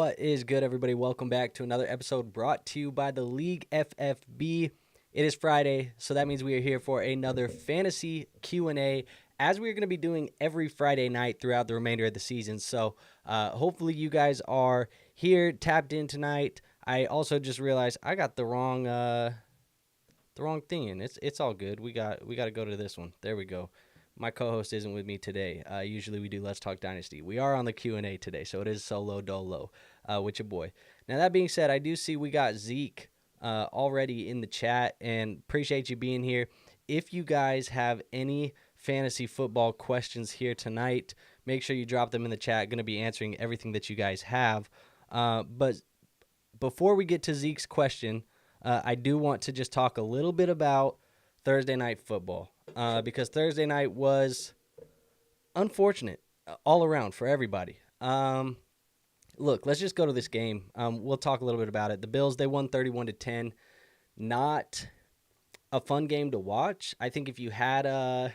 What is good, everybody? Welcome back to another episode brought to you by the League FFB. It is Friday, so that means we are here for another fantasy Q&A, as we're going to be doing every Friday night throughout the remainder of the season. So hopefully you guys are here, tapped in tonight. I also just realized I got the wrong thing, and it's all good. We got to go to this one. There we go. My co-host isn't with me today. Usually we do Let's Talk Dynasty. We are on the Q&A today, so it is solo dolo with your boy. Now, that being said, I do see we got Zeke already in the chat, and appreciate you being here. If you guys have any fantasy football questions here tonight, make sure you drop them in the chat. Going to be answering everything that you guys have. But before we get to Zeke's question, I do want to just talk a little bit about Thursday Night Football. Because Thursday night was unfortunate all around for everybody. Look, let's just go to this game. We'll talk a little bit about it. The Bills, they won 31-10. Not a fun game to watch. I think if you had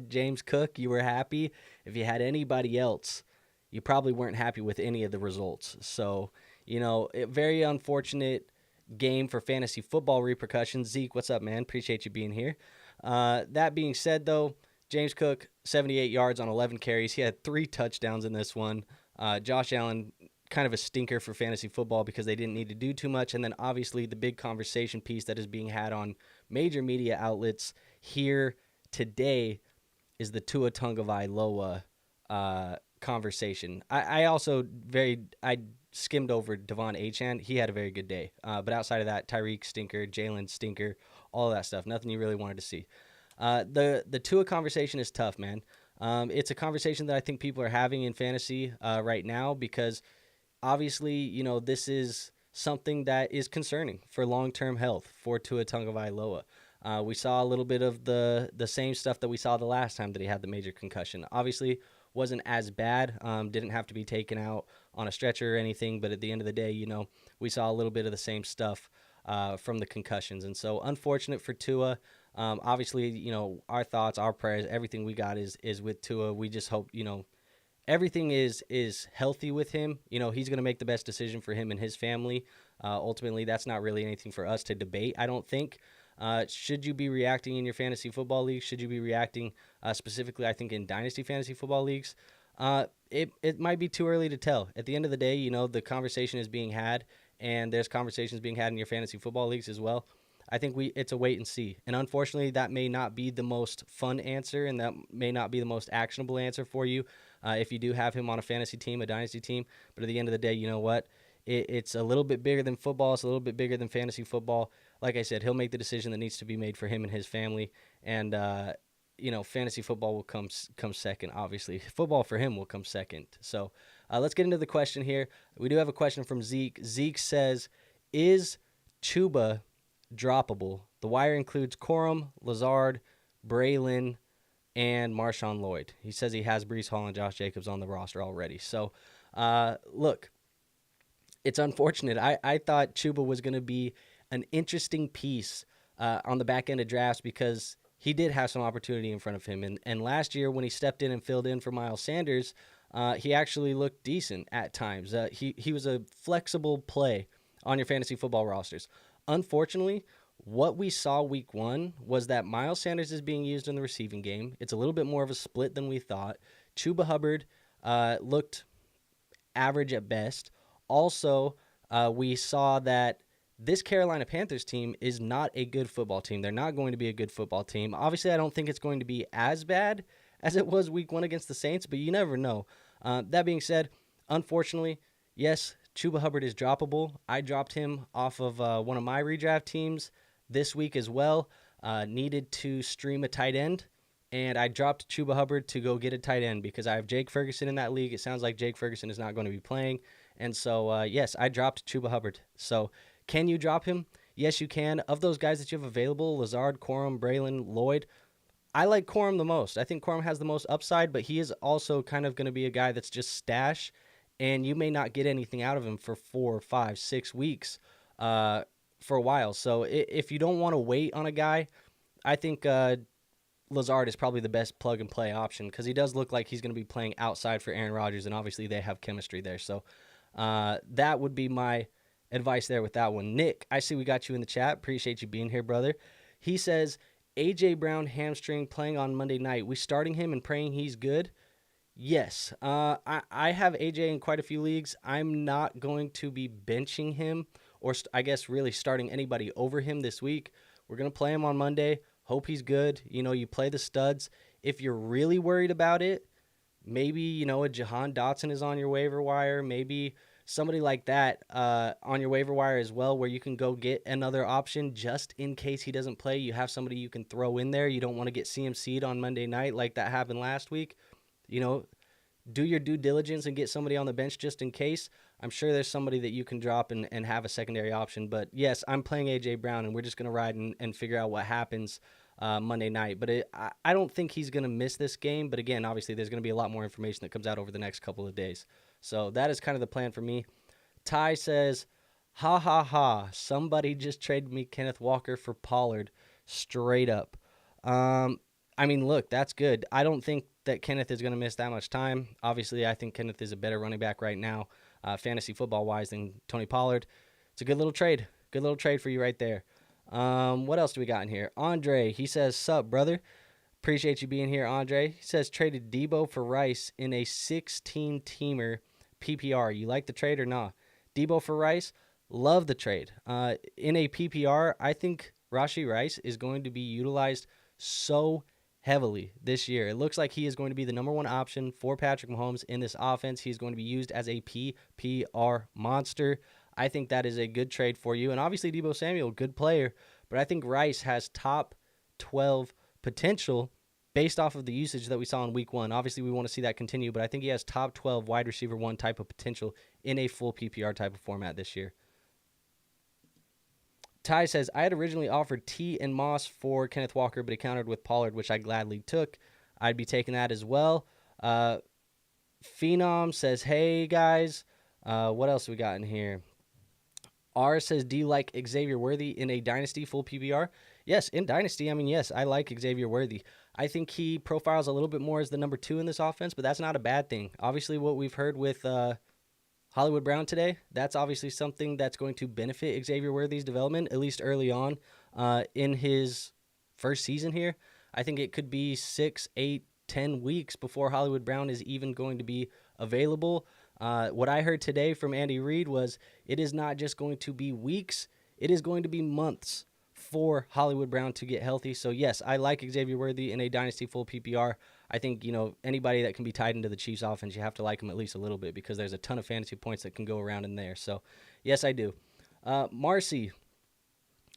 James Cook, you were happy. If you had anybody else, you probably weren't happy with any of the results. So, very unfortunate game for fantasy football repercussions. Zeke, what's up, man? Appreciate you being here. That being said, though, James Cook, 78 yards on 11 carries. He had 3 touchdowns in this one. Josh Allen, kind of a stinker for fantasy football because they didn't need to do too much. And then, obviously, the big conversation piece that is being had on major media outlets here today is the Tua Tagovailoa conversation. I skimmed over Devon Achane. He had a very good day. But outside of that, Tyreek stinker, Jalen stinker, all of that stuff. Nothing you really wanted to see. The Tua conversation is tough, man. It's a conversation that I think people are having in fantasy right now because obviously, this is something that is concerning for long-term health for Tua Tagovailoa. We saw a little bit of the same stuff that we saw the last time that he had the major concussion. Obviously, wasn't as bad. Didn't have to be taken out on a stretcher or anything. But at the end of the day, we saw a little bit of the same stuff from the concussions. And so unfortunate for Tua. Obviously, our thoughts, our prayers, everything we got is with Tua. We just hope, everything is healthy with him. He's going to make the best decision for him and his family. Ultimately, that's not really anything for us to debate, I don't think. Should you be reacting in your fantasy football league? Should you be reacting specifically, I think, in dynasty fantasy football leagues? It might be too early to tell. At the end of the day, the conversation is being had, and there's conversations being had in your fantasy football leagues as well. I think it's a wait and see. And unfortunately, that may not be the most fun answer, and that may not be the most actionable answer for you if you do have him on a fantasy team, a dynasty team. But at the end of the day, you know what? It's a little bit bigger than football. It's a little bit bigger than fantasy football. Like I said, he'll make the decision that needs to be made for him and his family. And, fantasy football will come second, obviously. Football for him will come second. So let's get into the question here. We do have a question from Zeke. Zeke says, is Chuba droppable? The wire includes Corum, Lazard, Braylon, and Marshawn Lloyd. He says he has Breece Hall and Josh Jacobs on the roster already. So, look, it's unfortunate. I thought Chuba was going to be an interesting piece on the back end of drafts because he did have some opportunity in front of him. And last year when he stepped in and filled in for Miles Sanders, he actually looked decent at times. He was a flexible play on your fantasy football rosters. Unfortunately, what we saw week 1 was that Miles Sanders is being used in the receiving game. It's a little bit more of a split than we thought. Chuba Hubbard looked average at best. Also, we saw that this Carolina Panthers team is not a good football team. They're not going to be a good football team. Obviously, I don't think it's going to be as bad as it was week 1 against the Saints, but you never know. That being said, unfortunately, yes, Chuba Hubbard is droppable. I dropped him off of one of my redraft teams this week as well. Needed to stream a tight end, and I dropped Chuba Hubbard to go get a tight end because I have Jake Ferguson in that league. It sounds like Jake Ferguson is not going to be playing, and so, yes, I dropped Chuba Hubbard. So can you drop him? Yes, you can. Of those guys that you have available, Lazard, Corum, Braylon, Lloyd, I like Corum the most. I think Corum has the most upside, but he is also kind of going to be a guy that's just stash, and you may not get anything out of him for 4, 5, 6 weeks for a while. So if you don't want to wait on a guy, I think Lazard is probably the best plug-and-play option because he does look like he's going to be playing outside for Aaron Rodgers, and obviously they have chemistry there. So That would be my advice there with that one. Nick, I see we got you in the chat. Appreciate you being here, brother. He says, A.J. Brown hamstring playing on Monday night. We starting him and praying he's good? Yes. I have AJ in quite a few leagues. I'm not going to be benching him or I guess really starting anybody over him this week. We're going to play him on Monday. Hope he's good. You play the studs. If you're really worried about it, maybe, a Jahan Dotson is on your waiver wire. Maybe somebody like that on your waiver wire as well, where you can go get another option just in case he doesn't play. You have somebody you can throw in there. You don't want to get CMC'd on Monday night like that happened last week. Do your due diligence and get somebody on the bench just in case. I'm sure there's somebody that you can drop and have a secondary option. But, yes, I'm playing A.J. Brown, and we're just going to ride and figure out what happens Monday night. But I don't think he's going to miss this game. But, again, obviously there's going to be a lot more information that comes out over the next couple of days. So that is kind of the plan for me. Ty says, ha, ha, ha, somebody just traded me Kenneth Walker for Pollard straight up. Look, that's good. I don't think that Kenneth is going to miss that much time. Obviously, I think Kenneth is a better running back right now, fantasy football-wise, than Tony Pollard. It's a good little trade. Good little trade for you right there. What else do we got in here? Andre, he says, sup, brother? Appreciate you being here, Andre. He says, traded Debo for Rice in a 16-teamer PPR. You like the trade or not? Debo for Rice, love the trade. In a PPR, I think Rashee Rice is going to be utilized so heavily this year. It looks like he is going to be the number one option for Patrick Mahomes in this offense. He's going to be used as a PPR monster. I think that is a good trade for you. And obviously Deebo Samuel, good player, but I think Rice has top 12 potential based off of the usage that we saw in week 1. Obviously we want to see that continue, but I think he has top 12 wide receiver 1 type of potential in a full PPR type of format this year. Ty says, I had originally offered T and Moss for Kenneth Walker, but he countered with Pollard, which I gladly took. I'd be taking that as well. Phenom says, hey, guys. What else we got in here? R says, do you like Xavier Worthy in a Dynasty full PPR? Yes, in Dynasty, yes, I like Xavier Worthy. I think he profiles a little bit more as the number 2 in this offense, but that's not a bad thing. Obviously, what we've heard with Hollywood Brown today, that's obviously something that's going to benefit Xavier Worthy's development, at least early on in his first season here. I think it could be 6, 8, 10 weeks before Hollywood Brown is even going to be available. What I heard today from Andy Reid was it is not just going to be weeks, it is going to be months for Hollywood Brown to get healthy. So, yes, I like Xavier Worthy in a Dynasty full PPR. I think, anybody that can be tied into the Chiefs offense, you have to like them at least a little bit because there's a ton of fantasy points that can go around in there. So, yes, I do. Marcy,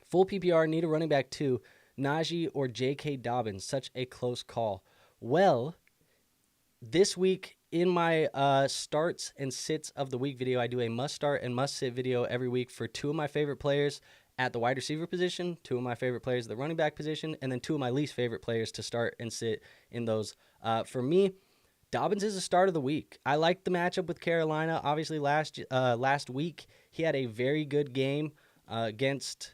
full PPR, need a running back too. Najee or J.K. Dobbins, such a close call. Well, this week in my starts and sits of the week video, I do a must start and must sit video every week for 2 of my favorite players at the wide receiver position, 2 of my favorite players at the running back position, and then 2 of my least favorite players to start and sit in those. For me, Dobbins is the start of the week. I like the matchup with Carolina. Obviously, last week, he had a very good game against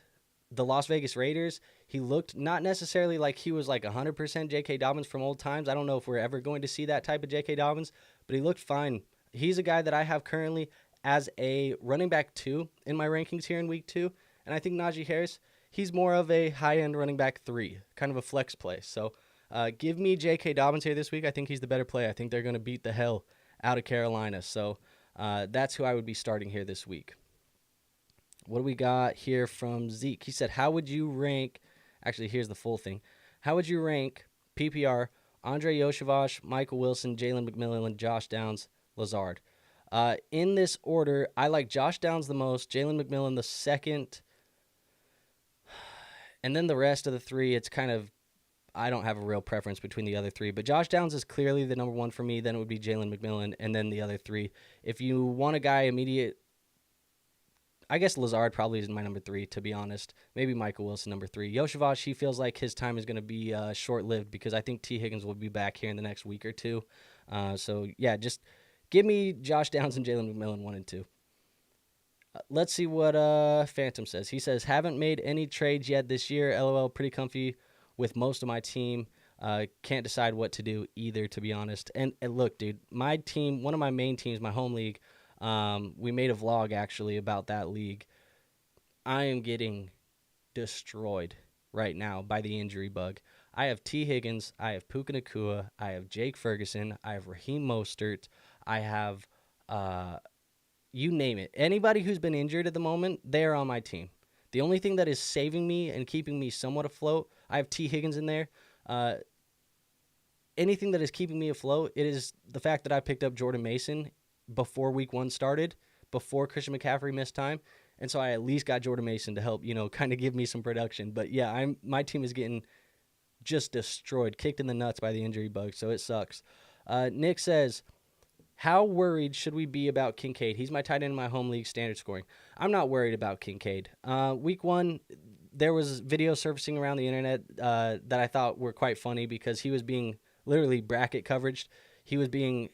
the Las Vegas Raiders. He looked not necessarily like he was like 100% J.K. Dobbins from old times. I don't know if we're ever going to see that type of J.K. Dobbins, but he looked fine. He's a guy that I have currently as a running back 2 in my rankings here in week 2. And I think Najee Harris, he's more of a high-end running back 3, kind of a flex play. So give me J.K. Dobbins here this week. I think he's the better play. I think they're going to beat the hell out of Carolina. So that's who I would be starting here this week. What do we got here from Zeke? He said, how would you rank – actually, here's the full thing. How would you rank PPR, Andre Yoshavash, Michael Wilson, Jalen McMillan, Josh Downs, Lazard? In this order, I like Josh Downs the most, Jalen McMillan the second, and then the rest of the 3, it's kind of, I don't have a real preference between the other 3, but Josh Downs is clearly the number 1 for me. Then it would be Jalen McMillan, and then the other 3. If you want a guy immediate, I guess Lazard probably is my number 3, to be honest. Maybe Michael Wilson, number 3. Yoshavash, he feels like his time is going to be short-lived because I think T. Higgins will be back here in the next week or 2. So, yeah, just give me Josh Downs and Jalen McMillan 1 and 2. Let's see what Phantom says. He says, haven't made any trades yet this year. LOL, pretty comfy with most of my team. Can't decide what to do either, to be honest. And look, dude, my team, one of my main teams, my home league, We made a vlog actually about that league. I am getting destroyed right now by the injury bug. I have T. Higgins, I have Puka Nacua, I have Jake Ferguson, I have Raheem Mostert, I have you name it. Anybody who's been injured at the moment, they're on my team. The only thing that is saving me and keeping me somewhat afloat, I have T. Higgins in there. Anything that is keeping me afloat, it is the fact that I picked up Jordan Mason before week 1 started, before Christian McCaffrey missed time. And so I at least got Jordan Mason to help, kind of give me some production. But yeah, my team is getting just destroyed, kicked in the nuts by the injury bug, so it sucks. Nick says, how worried should we be about Kincaid? He's my tight end in my home league standard scoring. I'm not worried about Kincaid. Week 1, there was videos surfacing around the internet that I thought were quite funny because he was being literally bracket coverage. He was being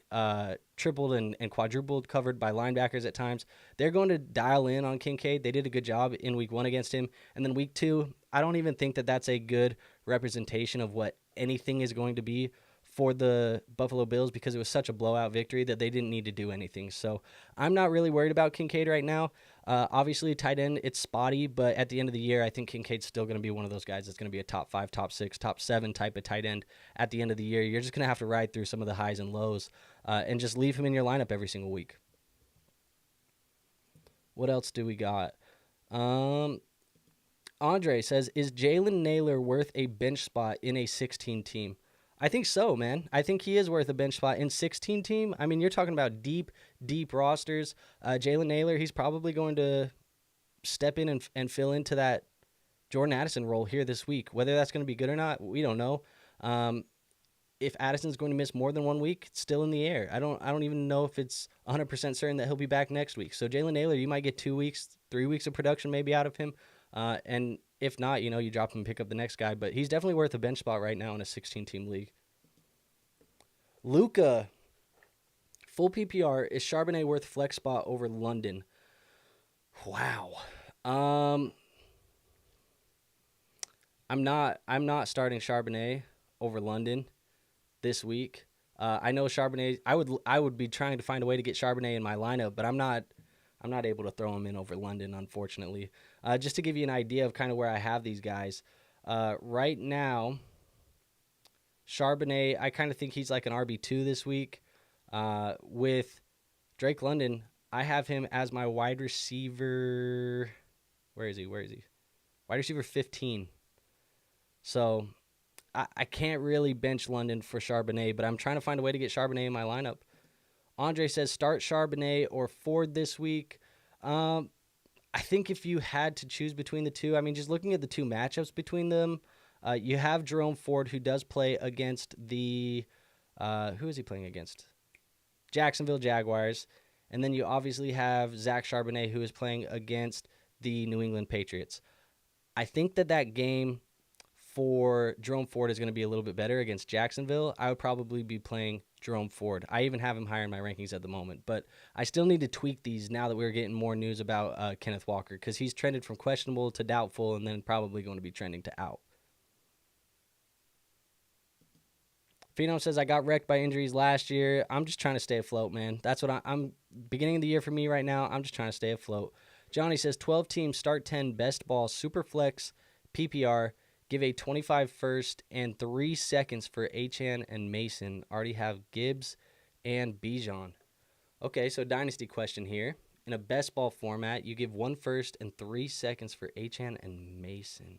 tripled and quadrupled covered by linebackers at times. They're going to dial in on Kincaid. They did a good job in week 1 against him. And then week 2, I don't even think that that's a good representation of what anything is going to be for the Buffalo Bills because it was such a blowout victory that they didn't need to do anything. So I'm not really worried about Kincaid right now. Obviously, tight end, it's spotty, but at the end of the year, I think Kincaid's still going to be one of those guys that's going to be a top 5, top 6, top 7 type of tight end at the end of the year. You're just going to have to ride through some of the highs and lows and just leave him in your lineup every single week. What else do we got? Andre says, is Jalen Naylor worth a bench spot in a 16 team? I think so, man. I think he is worth a bench spot in 16 team. I mean, you're talking about deep rosters. Jalen Naylor, he's probably going to step in and fill into that Jordan Addison role here this week. Whether that's going to be good or not, we don't know. If Addison's going to miss more than 1 week, it's still in the air. I don't even know if it's 100% certain that he'll be back next week. So Jalen Naylor, you might get 2 weeks, 3 weeks of production maybe out of him. And if not, you drop him and pick up the next guy. But he's definitely worth a bench spot right now in a 16-team league. Luca, full PPR, is Charbonnet worth flex spot over London? Wow. I'm not starting Charbonnet over London this week. I know Charbonnet. I would be trying to find a way to get Charbonnet in my lineup, but I'm not able to throw him in over London, unfortunately. Just to give you an idea of kind of where I have these guys. Right now, Charbonnet, I kind of think he's like an RB2 this week. With Drake London, I have him as my wide receiver. Where is he? Wide receiver 15. So I can't really bench London for Charbonnet, but I'm trying to find a way to get Charbonnet in my lineup. Andre says, start Charbonnet or Ford this week. I think if you had to choose between the two, I mean, just looking at the two matchups between them, you have Jerome Ford, who does play against the who is he playing against? Jacksonville Jaguars. And then you obviously have Zach Charbonnet, who is playing against the New England Patriots. I think that game for Jerome Ford is going to be a little bit better against Jacksonville. I would probably be playing Jerome Ford. I even have him higher in my rankings at the moment, but I still need to tweak these now that we're getting more news about Kenneth Walker, because he's trended from questionable to doubtful and then probably going to be trending to out. Phenom says, I got wrecked by injuries last year. I'm just trying to stay afloat, man. That's what I'm beginning of the year for me right now. I'm just trying to stay afloat. Johnny says, 12 teams, start 10, best ball, super flex, PPR, give a 25 first and 3 seconds for Achane and Mason. Already have Gibbs and Bijan. Okay, so dynasty question here. In a best ball format, you give 1 first and 3 seconds for Achane and Mason.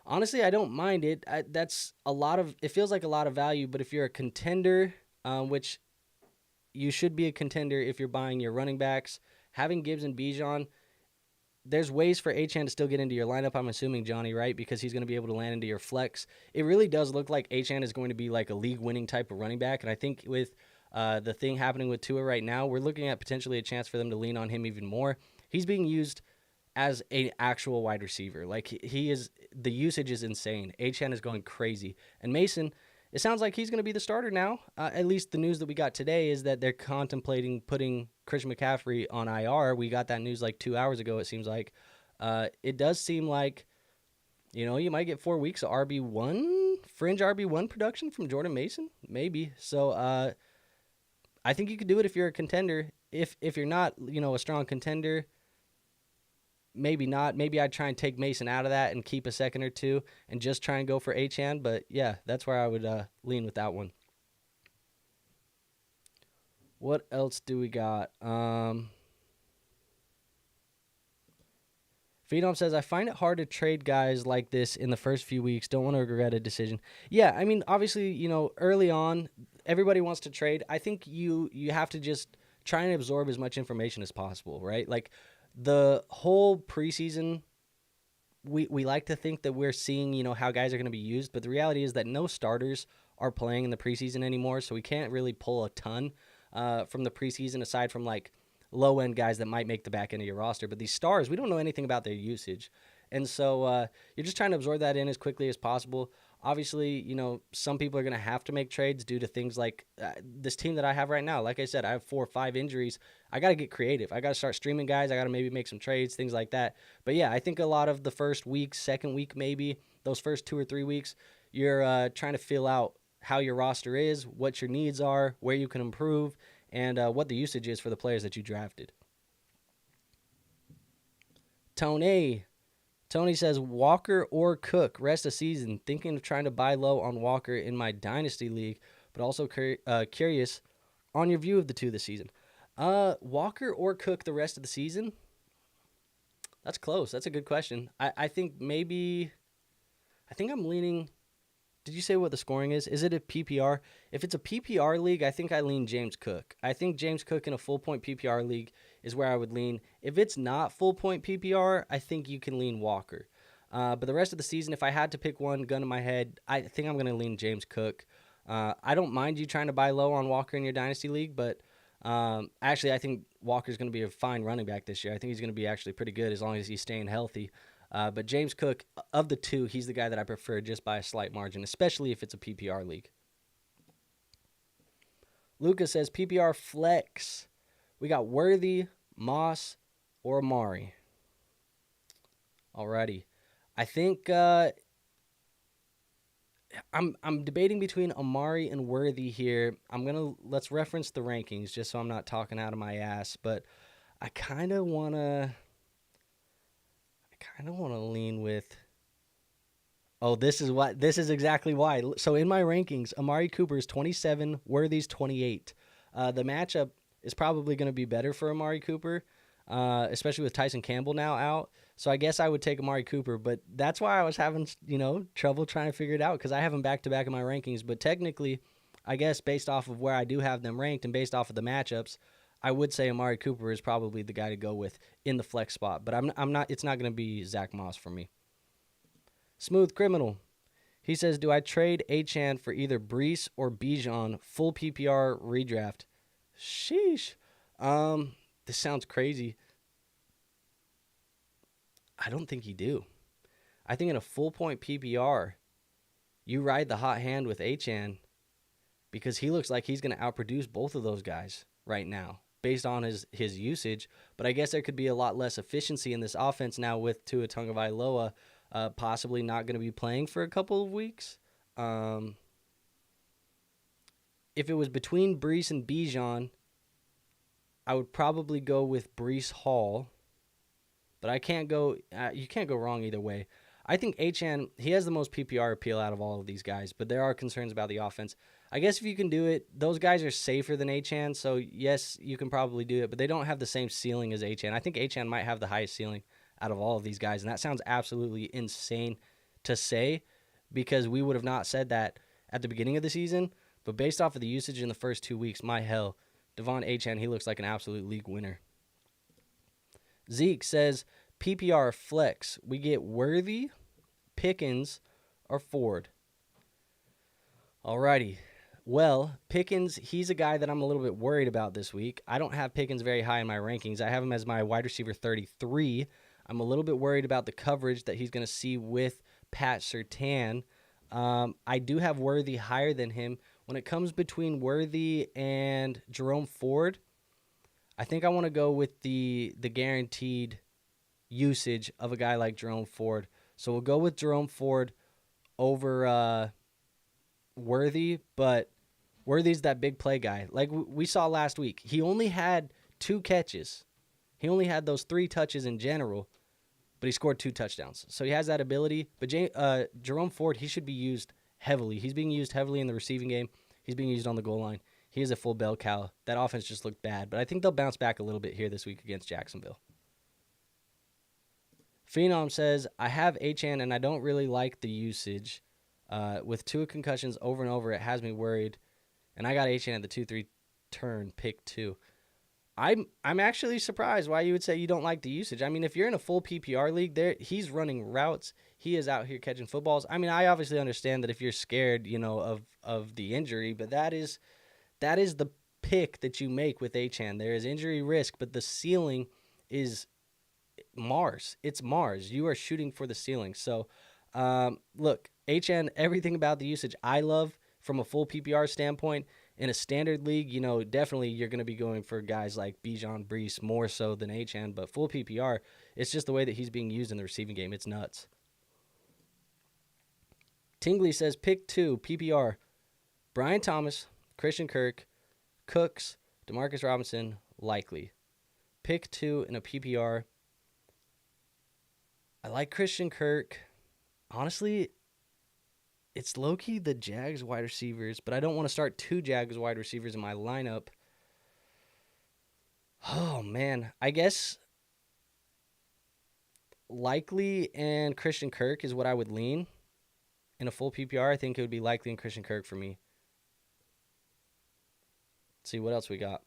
Honestly, I don't mind it. That's a lot of. It feels like a lot of value, but if you're a contender, which you should be a contender if you're buying your running backs, having Gibbs and Bijan, there's ways for Achane to still get into your lineup, I'm assuming, Johnny, right? Because he's going to be able to land into your flex. It really does look like Achane is going to be like a league-winning type of running back, and I think with the thing happening with Tua right now, we're looking at potentially a chance for them to lean on him even more. He's being used as an actual wide receiver. Like, he is, the usage is insane. Achane is going crazy. And Mason, it sounds like he's going to be the starter now. At least the news that we got today is that they're contemplating putting Christian McCaffrey on IR. We got that news like 2 hours ago, it seems like. It does seem like, you might get 4 weeks of RB1, fringe RB1 production from Jordan Mason. Maybe. So, I I think you could do it if you're a contender. If you're not, a strong contender, maybe not. Maybe I'd try and take Mason out of that and keep a second or two and just try and go for Achane. But yeah, that's where I would lean with that one. What else do we got? Phenom says, I find it hard to trade guys like this in the first few weeks. Don't want to regret a decision. Yeah, I mean, obviously, early on, everybody wants to trade. I think you have to just try and absorb as much information as possible, right? Like the whole preseason, we like to think that we're seeing, how guys are going to be used. But the reality is that no starters are playing in the preseason anymore. So we can't really pull a ton from the preseason aside from like low-end guys that might make the back end of your roster. But these stars, we don't know anything about their usage. And so you're just trying to absorb that in as quickly as possible. Obviously, some people are going to have to make trades due to things like this team that I have right now. Like I said, I have 4 or 5 injuries. I got to get creative. I got to start streaming guys. I got to maybe make some trades, things like that. But yeah, I think a lot of the first week, second week maybe, those first 2 or 3 weeks, you're trying to fill out how your roster is, what your needs are, where you can improve, and what the usage is for the players that you drafted. Tony says, Walker or Cook, rest of season. Thinking of trying to buy low on Walker in my Dynasty League, but also curious on your view of the two this season. Walker or Cook the rest of the season? That's close. That's a good question. I think I'm leaning... Did you say what the scoring is? Is it a PPR? If it's a PPR league, I think I lean James Cook. I think James Cook in a full-point PPR league is where I would lean. If it's not full-point PPR, I think you can lean Walker. But the rest of the season, if I had to pick one, gun in my head, I think I'm going to lean James Cook. I don't mind you trying to buy low on Walker in your Dynasty League, but actually I think Walker's going to be a fine running back this year. I think he's going to be actually pretty good as long as he's staying healthy. But James Cook, of the two, he's the guy that I prefer just by a slight margin, especially if it's a PPR league. Lucas says, PPR flex. We got Worthy, Moss, or Amari. Alrighty. I think I'm debating between Amari and Worthy here. Let's reference the rankings just so I'm not talking out of my ass, but I kind of want to lean with... Oh, this is exactly why. So in my rankings, Amari Cooper's 27, Worthy's 28. The matchup is probably going to be better for Amari Cooper, especially with Tyson Campbell now out. So I guess I would take Amari Cooper, but that's why I was having, trouble trying to figure it out because I have them back-to-back in my rankings. But technically, I guess based off of where I do have them ranked and based off of the matchups, I would say Amari Cooper is probably the guy to go with in the flex spot, but I'm not. It's not going to be Zach Moss for me. Smooth Criminal, he says, do I trade Achane for either Brees or Bijan full PPR redraft? Sheesh. This sounds crazy. I don't think you do. I think in a full point PPR, you ride the hot hand with Achane because he looks like he's going to outproduce both of those guys right now, based on his usage. But I guess there could be a lot less efficiency in this offense now with Tua Tagovailoa possibly not going to be playing for a couple of weeks. If it was between Brees and Bijan, I would probably go with Brees Hall. But I can't go. You can't go wrong either way. I think Achane, he has the most PPR appeal out of all of these guys, but there are concerns about the offense. I guess if you can do it, those guys are safer than Achane, so yes, you can probably do it, but they don't have the same ceiling as Achane. I think Achane might have the highest ceiling out of all of these guys, and that sounds absolutely insane to say because we would have not said that at the beginning of the season, but based off of the usage in the first 2 weeks, my hell, Devon Achane, he looks like an absolute league winner. Zeke says, PPR flex, we get Worthy, Pickens, or Ford. Alrighty. Well, Pickens, he's a guy that I'm a little bit worried about this week. I don't have Pickens very high in my rankings. I have him as my wide receiver 33. I'm a little bit worried about the coverage that he's going to see with Pat Surtain. I do have Worthy higher than him. When it comes between Worthy and Jerome Ford, I think I want to go with the guaranteed usage of a guy like Jerome Ford. So we'll go with Jerome Ford over Worthy, but Worthy's that big play guy. Like we saw last week, he only had 2 catches. He only had those 3 touches in general, but he scored 2 touchdowns. So he has that ability. But Jerome Ford, he should be used heavily. He's being used heavily in the receiving game. He's being used on the goal line. He is a full bell cow. That offense just looked bad, but I think they'll bounce back a little bit here this week against Jacksonville. Phenom says, I have Achane and I don't really like the usage. With 2 concussions over and over, it has me worried. And I got Achane at the 2-3 turn, pick 2. I'm actually surprised why you would say you don't like the usage. I mean, if you're in a full PPR league, he's running routes. He is out here catching footballs. I mean, I obviously understand that if you're scared, of the injury, but that is the pick that you make with Achane. There is injury risk, but the ceiling is Mars. It's Mars. You are shooting for the ceiling. So, look, Achane, everything about the usage I love from a full PPR standpoint. In a standard league, definitely you're going to be going for guys like Bijan Brees more so than Achane, but full PPR, it's just the way that he's being used in the receiving game. It's nuts. Tingley says, pick 2, PPR, Brian Thomas, Christian Kirk, Cooks, Demarcus Robinson, likely. Pick 2 in a PPR. I like Christian Kirk. Honestly, it's low-key the Jags wide receivers, but I don't want to start 2 Jags wide receivers in my lineup. Oh, man. I guess likely and Christian Kirk is what I would lean. In a full PPR, I think it would be likely and Christian Kirk for me. Let's see what else we got.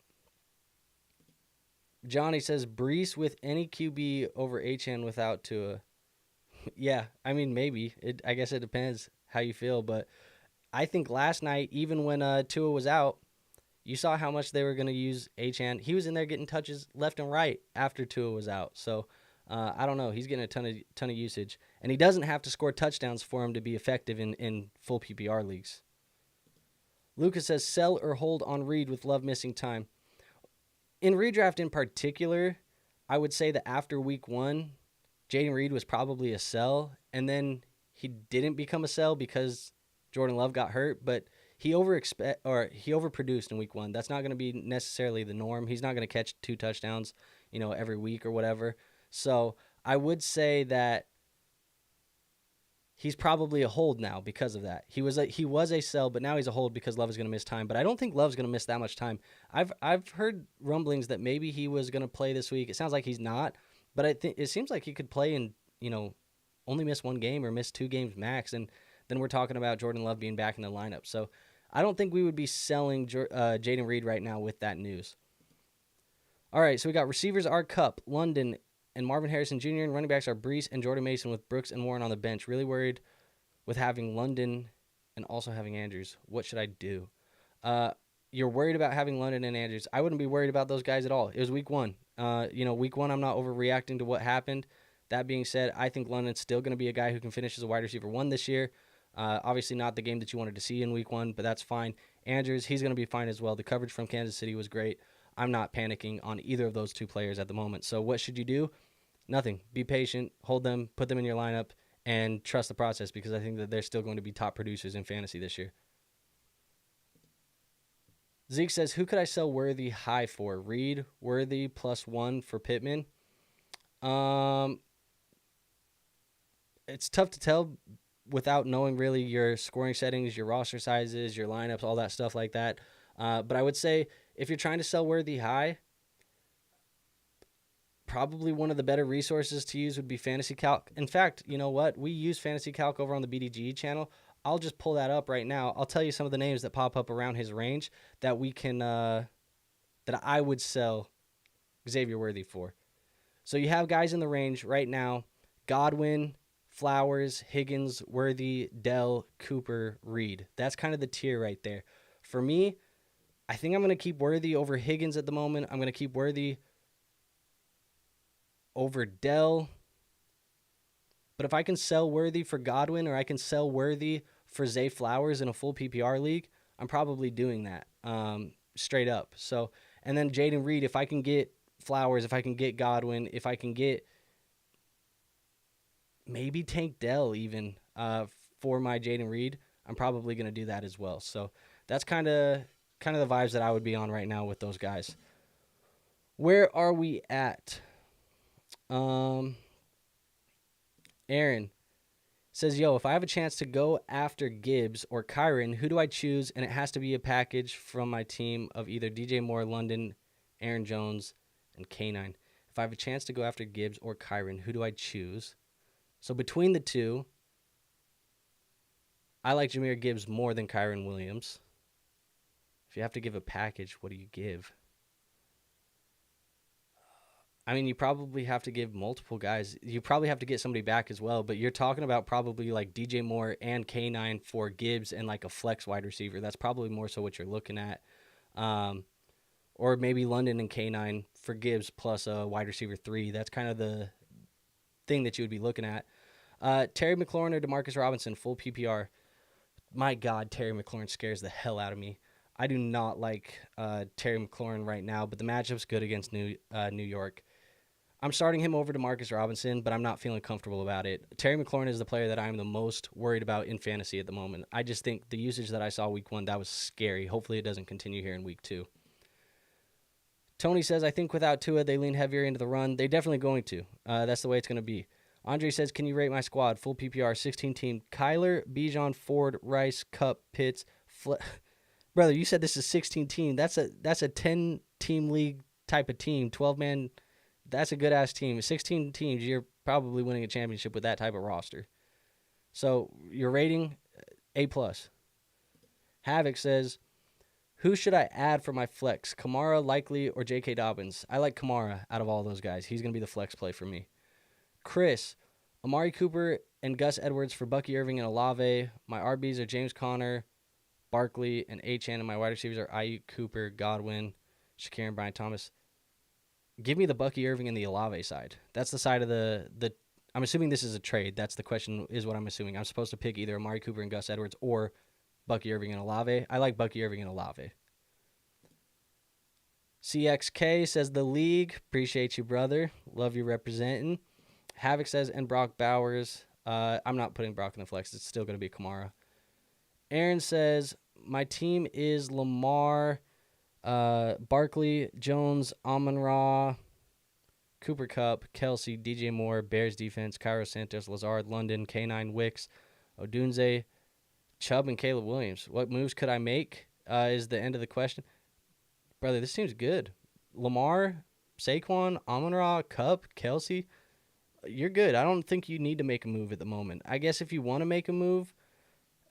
Johnny says, Brees with any QB over Achane without Tua. Yeah, I mean, maybe. I guess it depends how you feel, but I think last night, even when Tua was out, you saw how much they were going to use Achane. He was in there getting touches left and right after Tua was out. So I don't know. He's getting a ton of usage, and he doesn't have to score touchdowns for him to be effective in full PPR leagues. Lucas says, sell or hold on Reed with Love missing time. In redraft in particular, I would say that after week 1, Jaden Reed was probably a sell, and then he didn't become a sell because Jordan Love got hurt, but he overproduced in week 1. That's not going to be necessarily the norm. He's not going to catch 2 touchdowns, every week or whatever. So I would say that he's probably a hold now because of that. He was a sell, but now he's a hold because Love is going to miss time. But I don't think Love's going to miss that much time. I've heard rumblings that maybe he was going to play this week. It sounds like he's not, but I think it seems like he could play and only miss 1 game or miss 2 games max, and then we're talking about Jordan Love being back in the lineup. So I don't think we would be selling Jaden Reed right now with that news. All right, so we got receivers are Kupp, London, and Marvin Harrison Jr., and running backs are Brees and Jordan Mason with Brooks and Warren on the bench. Really worried with having London and also having Andrews. What should I do? You're worried about having London and Andrews. I wouldn't be worried about those guys at all. It was week 1. Week 1, I'm not overreacting to what happened. That being said, I think London's still going to be a guy who can finish as a wide receiver 1 this year. Obviously not the game that you wanted to see in week 1, but that's fine. Andrews, he's going to be fine as well. The coverage from Kansas City was great. I'm not panicking on either of those 2 players at the moment. So what should you do? Nothing. Be patient, hold them, put them in your lineup, and trust the process because I think that they're still going to be top producers in fantasy this year. Zeke says, who could I sell Worthy high for? Reed, Worthy, +1 for Pittman. It's tough to tell without knowing really your scoring settings, your roster sizes, your lineups, all that stuff like that. But I would say if you're trying to sell Worthy high, probably one of the better resources to use would be Fantasy Calc. In fact, you know what? We use Fantasy Calc over on the BDG channel. I'll just pull that up right now. I'll tell you some of the names that pop up around his range that we can that I would sell Xavier Worthy for. So you have guys in the range right now: Godwin, Flowers, Higgins, Worthy, Dell, Cooper, Reed. That's kind of the tier right there. For me, I think I'm going to keep Worthy over Higgins at the moment. I'm going to keep Worthy over Dell. But if I can sell Worthy for Godwin or I can sell Worthy for Zay Flowers in a full PPR league, I'm probably doing that straight up. So, and then Jaden Reed, if I can get Flowers, if I can get Godwin, if I can get maybe Tank Dell even for my Jaden Reed, I'm probably going to do that as well. So that's kind of kind of the vibes that I would be on right now with those guys. Where are we at? Aaron says, yo, if I have a chance to go after Gibbs or Kyron, who do I choose? And it has to be a package from my team of either DJ Moore, London, Aaron Jones, and K9. If I have a chance to go after Gibbs or Kyron, who do I choose? So between the two, I like Jahmyr Gibbs more than Kyron Williams. If you have to give a package, what do you give? I mean, you probably have to give multiple guys. You probably have to get somebody back as well, but you're talking about probably like DJ Moore and K9 for Gibbs and like a flex wide receiver. That's probably more so what you're looking at. Or maybe London and K9 for Gibbs plus a wide receiver 3. That's kind of the thing that you would be looking at. Terry McLaurin or Demarcus Robinson, full PPR. My God, Terry McLaurin scares the hell out of me. I do not like Terry McLaurin right now, but the matchup's good against New York. I'm starting him over Demarcus Robinson, but I'm not feeling comfortable about it. Terry McLaurin is the player that I'm the most worried about in fantasy at the moment. I just think the usage that I saw week 1, that was scary. Hopefully it doesn't continue here in week 2. Tony says, I think without Tua, they lean heavier into the run. They're definitely going to. That's the way it's going to be. Andre says, can you rate my squad? Full PPR, 16-team. Kyler, Bijan, Ford, Rice, Cup, Pitts. Brother, you said this is 16-team. That's a 10-team league type of team. 12-man, that's a good-ass team. 16 teams, you're probably winning a championship with that type of roster. So your rating, A+. Havoc says, who should I add for my flex? Kamara, Likely, or J.K. Dobbins? I like Kamara out of all those guys. He's going to be the flex play for me. Chris, Amari Cooper and Gus Edwards for Bucky Irving and Olave. My RBs are James Conner, Barkley, and Achane, and my wide receivers are Ayuk, Cooper, Godwin, Shakir, and Brian Thomas. Give me the Bucky Irving and the Olave side. That's the side of the I'm assuming this is a trade. That's the question, is what I'm assuming. I'm supposed to pick either Amari Cooper and Gus Edwards or Bucky Irving and Olave. I like Bucky Irving and Olave. CXK says, the league. Appreciate you, brother. Love you representing. Havoc says, and Brock Bowers. I'm not putting Brock in the flex. It's still going to be Kamara. Aaron says, my team is Lamar, Barkley, Jones, Amon-Ra, Cooper Kupp, Kelsey, DJ Moore, Bears defense, Cairo Santos, Lazard, London, K9, Wicks, Odunze, Chubb, and Caleb Williams. What moves could I make is the end of the question. Brother, this team's good. Lamar, Saquon, Amon-Ra, Kupp, Kelsey, you're good. I don't think you need to make a move at the moment. I guess if you want to make a move,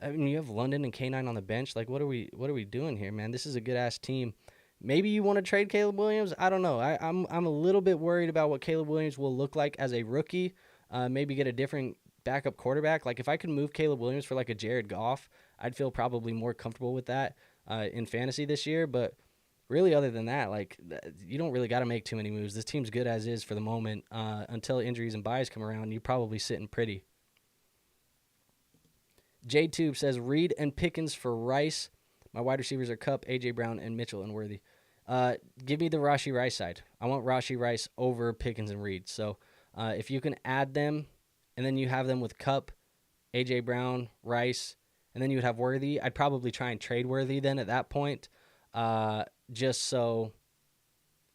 I mean, you have London and K9 on the bench. Like, what are we doing here, man? This is a good-ass team. Maybe you want to trade Caleb Williams. I don't know. I'm a little bit worried about what Caleb Williams will look like as a rookie. Maybe get a different backup quarterback. Like, if I could move Caleb Williams for, like, a Jared Goff, I'd feel probably more comfortable with that in fantasy this year. But really, other than that, like, you don't really got to make too many moves. This team's good as is for the moment. Until injuries and buys come around, you're probably sitting pretty. J-Tube says, Reed and Pickens for Rice. My wide receivers are Kupp, A.J. Brown, and Mitchell and Worthy. Give me the Rashee Rice side. I want Rashee Rice over Pickens and Reed. So if you can add them, and then you have them with Kupp, A.J. Brown, Rice, and then you would have Worthy, I'd probably try and trade Worthy then at that point, just so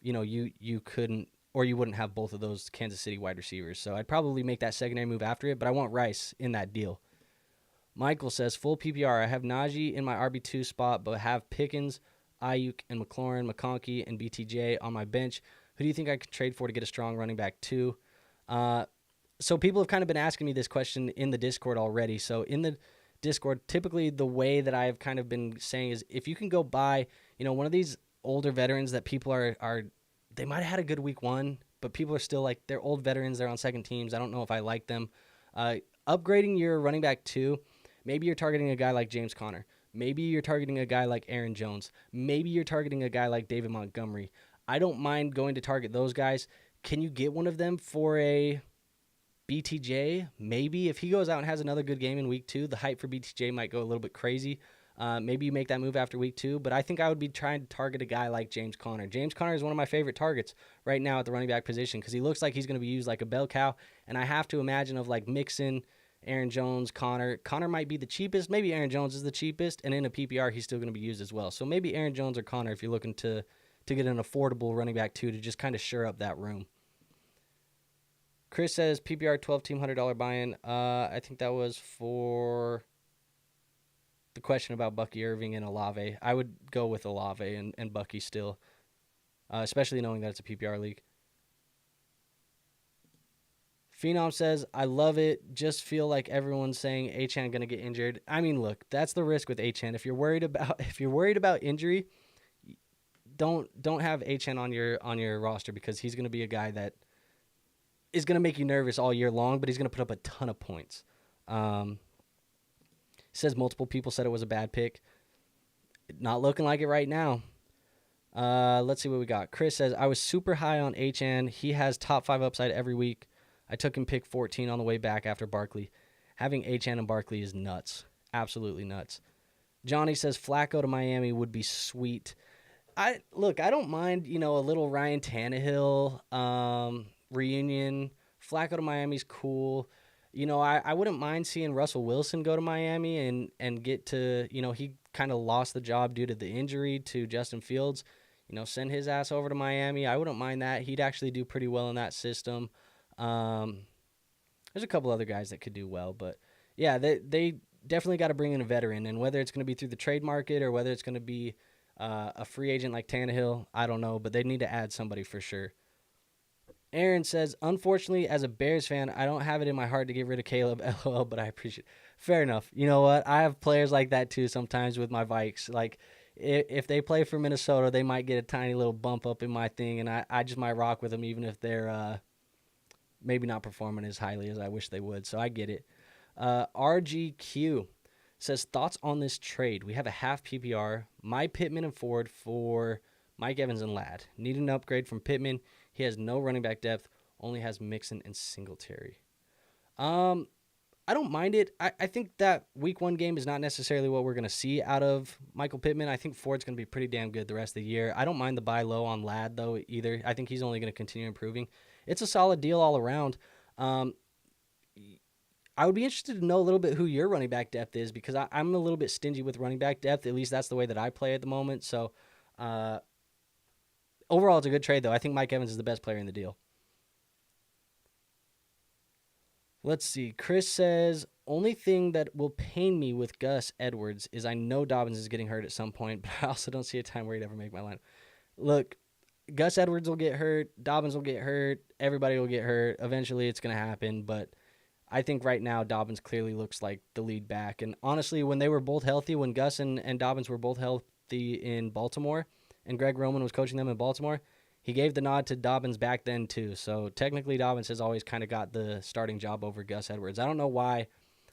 you couldn't, or you wouldn't have both of those Kansas City wide receivers. So I'd probably make that secondary move after it, but I want Rice in that deal. Michael says, full PPR. I have Najee in my RB2 spot, but have Pickens, Ayuk, and McLaurin, McConkey, and BTJ on my bench. Who do you think I could trade for to get a strong running back too? So people have kind of been asking me this question in the Discord already. So in the Discord, typically the way that I've kind of been saying is if you can go buy, one of these older veterans that people are they might have had a good week 1, but people are still like, they're old veterans. They're on second teams. I don't know if I like them. Upgrading your running back 2, maybe you're targeting a guy like James Conner. Maybe you're targeting a guy like Aaron Jones. Maybe you're targeting a guy like David Montgomery. I don't mind going to target those guys. Can you get one of them for a BTJ? Maybe. If he goes out and has another good game in week 2, the hype for BTJ might go a little bit crazy. Maybe you make that move after week 2, but I think I would be trying to target a guy like James Conner. James Conner is one of my favorite targets right now at the running back position because he looks like he's going to be used like a bell cow, and I have to imagine of like Mixon, Aaron Jones, Connor. Connor might be the cheapest. Maybe Aaron Jones is the cheapest, and in a PPR, he's still going to be used as well. So maybe Aaron Jones or Connor if you're looking to get an affordable running back too to just kind of shore up that room. Chris says PPR 12 team $100 buy-in. I think that was for the question about Bucky Irving and Olave. I would go with Olave and Bucky still, especially knowing that it's a PPR league. Phenom says, I love it. Just feel like everyone's saying Achane going to get injured. I mean, look, that's the risk with Achane. If you're worried about injury, don't have Achane on your roster because he's going to be a guy that is going to make you nervous all year long, but he's going to put up a ton of points. Says multiple people said it was a bad pick. Not looking like it right now. Let's see what we got. Chris says, I was super high on Achane. He has top 5 upside every week. I took him pick 14 on the way back after Barkley. Having Achane and Barkley is nuts. Absolutely nuts. Johnny says Flacco to Miami would be sweet. I don't mind, a little Ryan Tannehill reunion. Flacco to Miami's cool. I wouldn't mind seeing Russell Wilson go to Miami and get to, he kind of lost the job due to the injury to Justin Fields. Send his ass over to Miami. I wouldn't mind that. He'd actually do pretty well in that system. There's a couple other guys that could do well, but yeah, they definitely got to bring in a veteran, and whether it's going to be through the trade market or whether it's going to be a free agent like Tannehill, I don't know, but they need to add somebody for sure. Aaron says, unfortunately, as a Bears fan, I don't have it in my heart to get rid of Caleb, LOL, but I appreciate it. Fair enough. You know what? I have players like that too sometimes with my Vikes. Like, if they play for Minnesota, they might get a tiny little bump up in my thing, and I just might rock with them even if they're maybe not performing as highly as I wish they would. So I get it. RGQ says, thoughts on this trade? We have a half PPR, my Pittman and Ford for Mike Evans and Ladd. Need an upgrade from Pittman. He has no running back depth, only has Mixon and Singletary. I don't mind it. I think that week 1 game is not necessarily what we're going to see out of Michael Pittman. I think Ford's going to be pretty damn good the rest of the year. I don't mind the buy low on Ladd, though, either. I think he's only going to continue improving. It's a solid deal all around. I would be interested to know a little bit who your running back depth is because I'm a little bit stingy with running back depth. At least that's the way that I play at the moment. So overall, it's a good trade, though. I think Mike Evans is the best player in the deal. Let's see. Chris says, only thing that will pain me with Gus Edwards is I know Dobbins is getting hurt at some point, but I also don't see a time where he'd ever make my line. Look, Gus Edwards will get hurt. Dobbins will get hurt. Everybody will get hurt. Eventually, it's going to happen, but I think right now Dobbins clearly looks like the lead back. And honestly, when they were both healthy, when Gus and Dobbins were both healthy in Baltimore and Greg Roman was coaching them in Baltimore, he gave the nod to Dobbins back then too. So technically Dobbins has always kind of got the starting job over Gus Edwards. I don't know why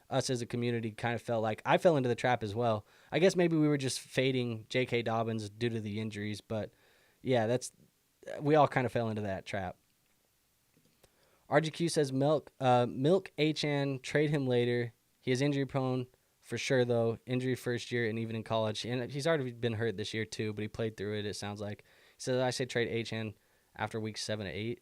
us as a community kind of felt like I fell into the trap as well. I guess maybe we were just fading J.K. Dobbins due to the injuries, but yeah, we all kind of fell into that trap. RGQ says milk Achane, trade him later. He is injury prone for sure though. Injury first year and even in college. And he's already been hurt this year too, but he played through it sounds like. He says I say trade Achane after weeks 7 to 8.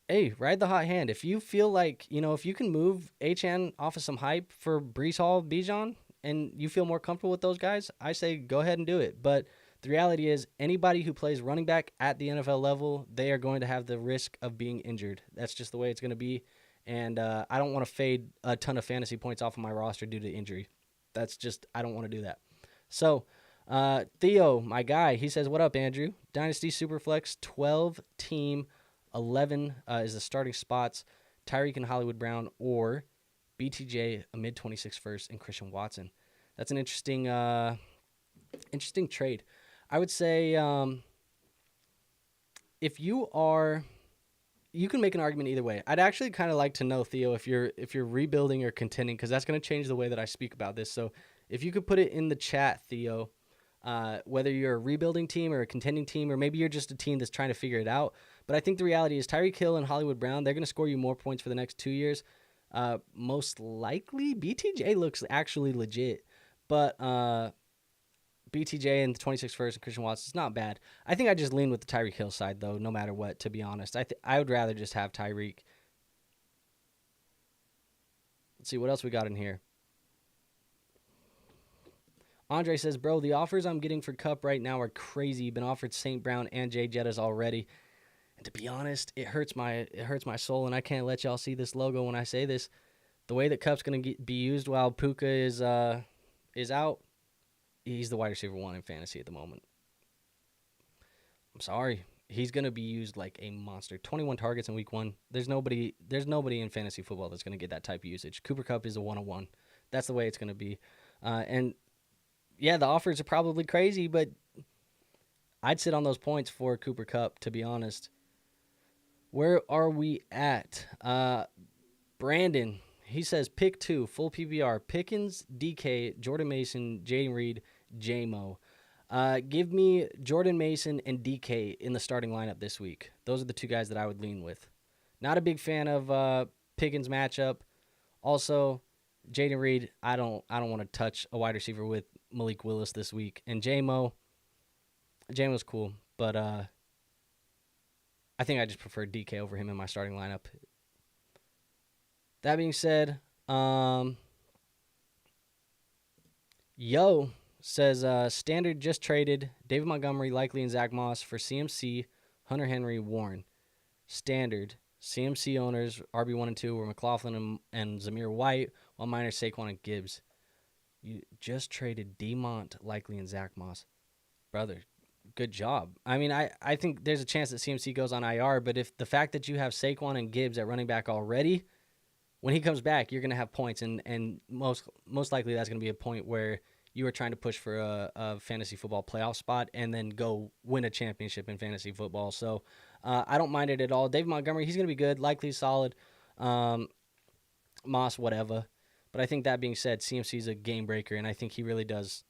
Hey, ride the hot hand. If you feel like, if you can move Achane off of some hype for Breece Hall, Bijan, and you feel more comfortable with those guys, I say go ahead and do it. But the reality is anybody who plays running back at the NFL level, they are going to have the risk of being injured. That's just the way it's going to be. And I don't want to fade a ton of fantasy points off of my roster due to injury. I don't want to do that. So, Theo, my guy, he says, what up, Andrew? Dynasty Superflex, 12-team, 11 is the starting spots. Tyreek and Hollywood Brown or BTJ, a mid-26 first, and Christian Watson. That's an interesting trade. I would say if you can make an argument either way. I'd actually kind of like to know, Theo, if you're rebuilding or contending, because that's going to change the way that I speak about this. So if you could put it in the chat, Theo, whether you're a rebuilding team or a contending team, or maybe you're just a team that's trying to figure it out. But I think the reality is Tyreek Hill and Hollywood Brown, they're going to score you more points for the next 2 years. Most likely, BTJ looks actually legit. But BTJ and the 26 first and Christian Watson is not bad. I think I just lean with the Tyreek Hill side, though, no matter what, to be honest. I would rather just have Tyreek. Let's see what else we got in here. Andre says, bro, the offers I'm getting for Cup right now are crazy. Been offered St. Brown and Jay Jettas already. And to be honest, it hurts my soul, and I can't let y'all see this logo when I say this. The way that Cup's going to be used while Puka is out, he's the wide receiver 1 in fantasy at the moment. I'm sorry. He's going to be used like a monster. 21 targets in week 1. There's nobody in fantasy football that's going to get that type of usage. Cooper Kupp is a 101. That's the way it's going to be. And yeah, the offers are probably crazy, but I'd sit on those points for Cooper Kupp, to be honest. Where are we at? Brandon, he says pick 2, full PPR. Pickens, DK, Jordan Mason, Jaden Reed, J-Mo. Give me Jordan Mason and DK in the starting lineup this week. Those are the 2 guys that I would lean with. Not a big fan of Pickens matchup. Also, Jaden Reed, I don't want to touch a wide receiver with Malik Willis this week. And J-Mo's cool, but I think I just prefer DK over him in my starting lineup. That being said, Yo says Standard just traded David Montgomery, Likely, and Zach Moss for CMC, Hunter Henry, Warren. Standard CMC owners RB1 and 2 were McLaughlin and Zamir White, while mine are Saquon and Gibbs. You just traded DeMont, Likely, and Zach Moss. Brother, good job. I mean, I think there's a chance that CMC goes on IR, but if the fact that you have Saquon and Gibbs at running back already, when he comes back, you're going to have points, and most likely that's going to be a point where you are trying to push for a fantasy football playoff spot and then go win a championship in fantasy football. So I don't mind it at all. David Montgomery, he's going to be good, likely solid. Moss, whatever. But I think that being said, CMC is a game breaker, and I think he really does.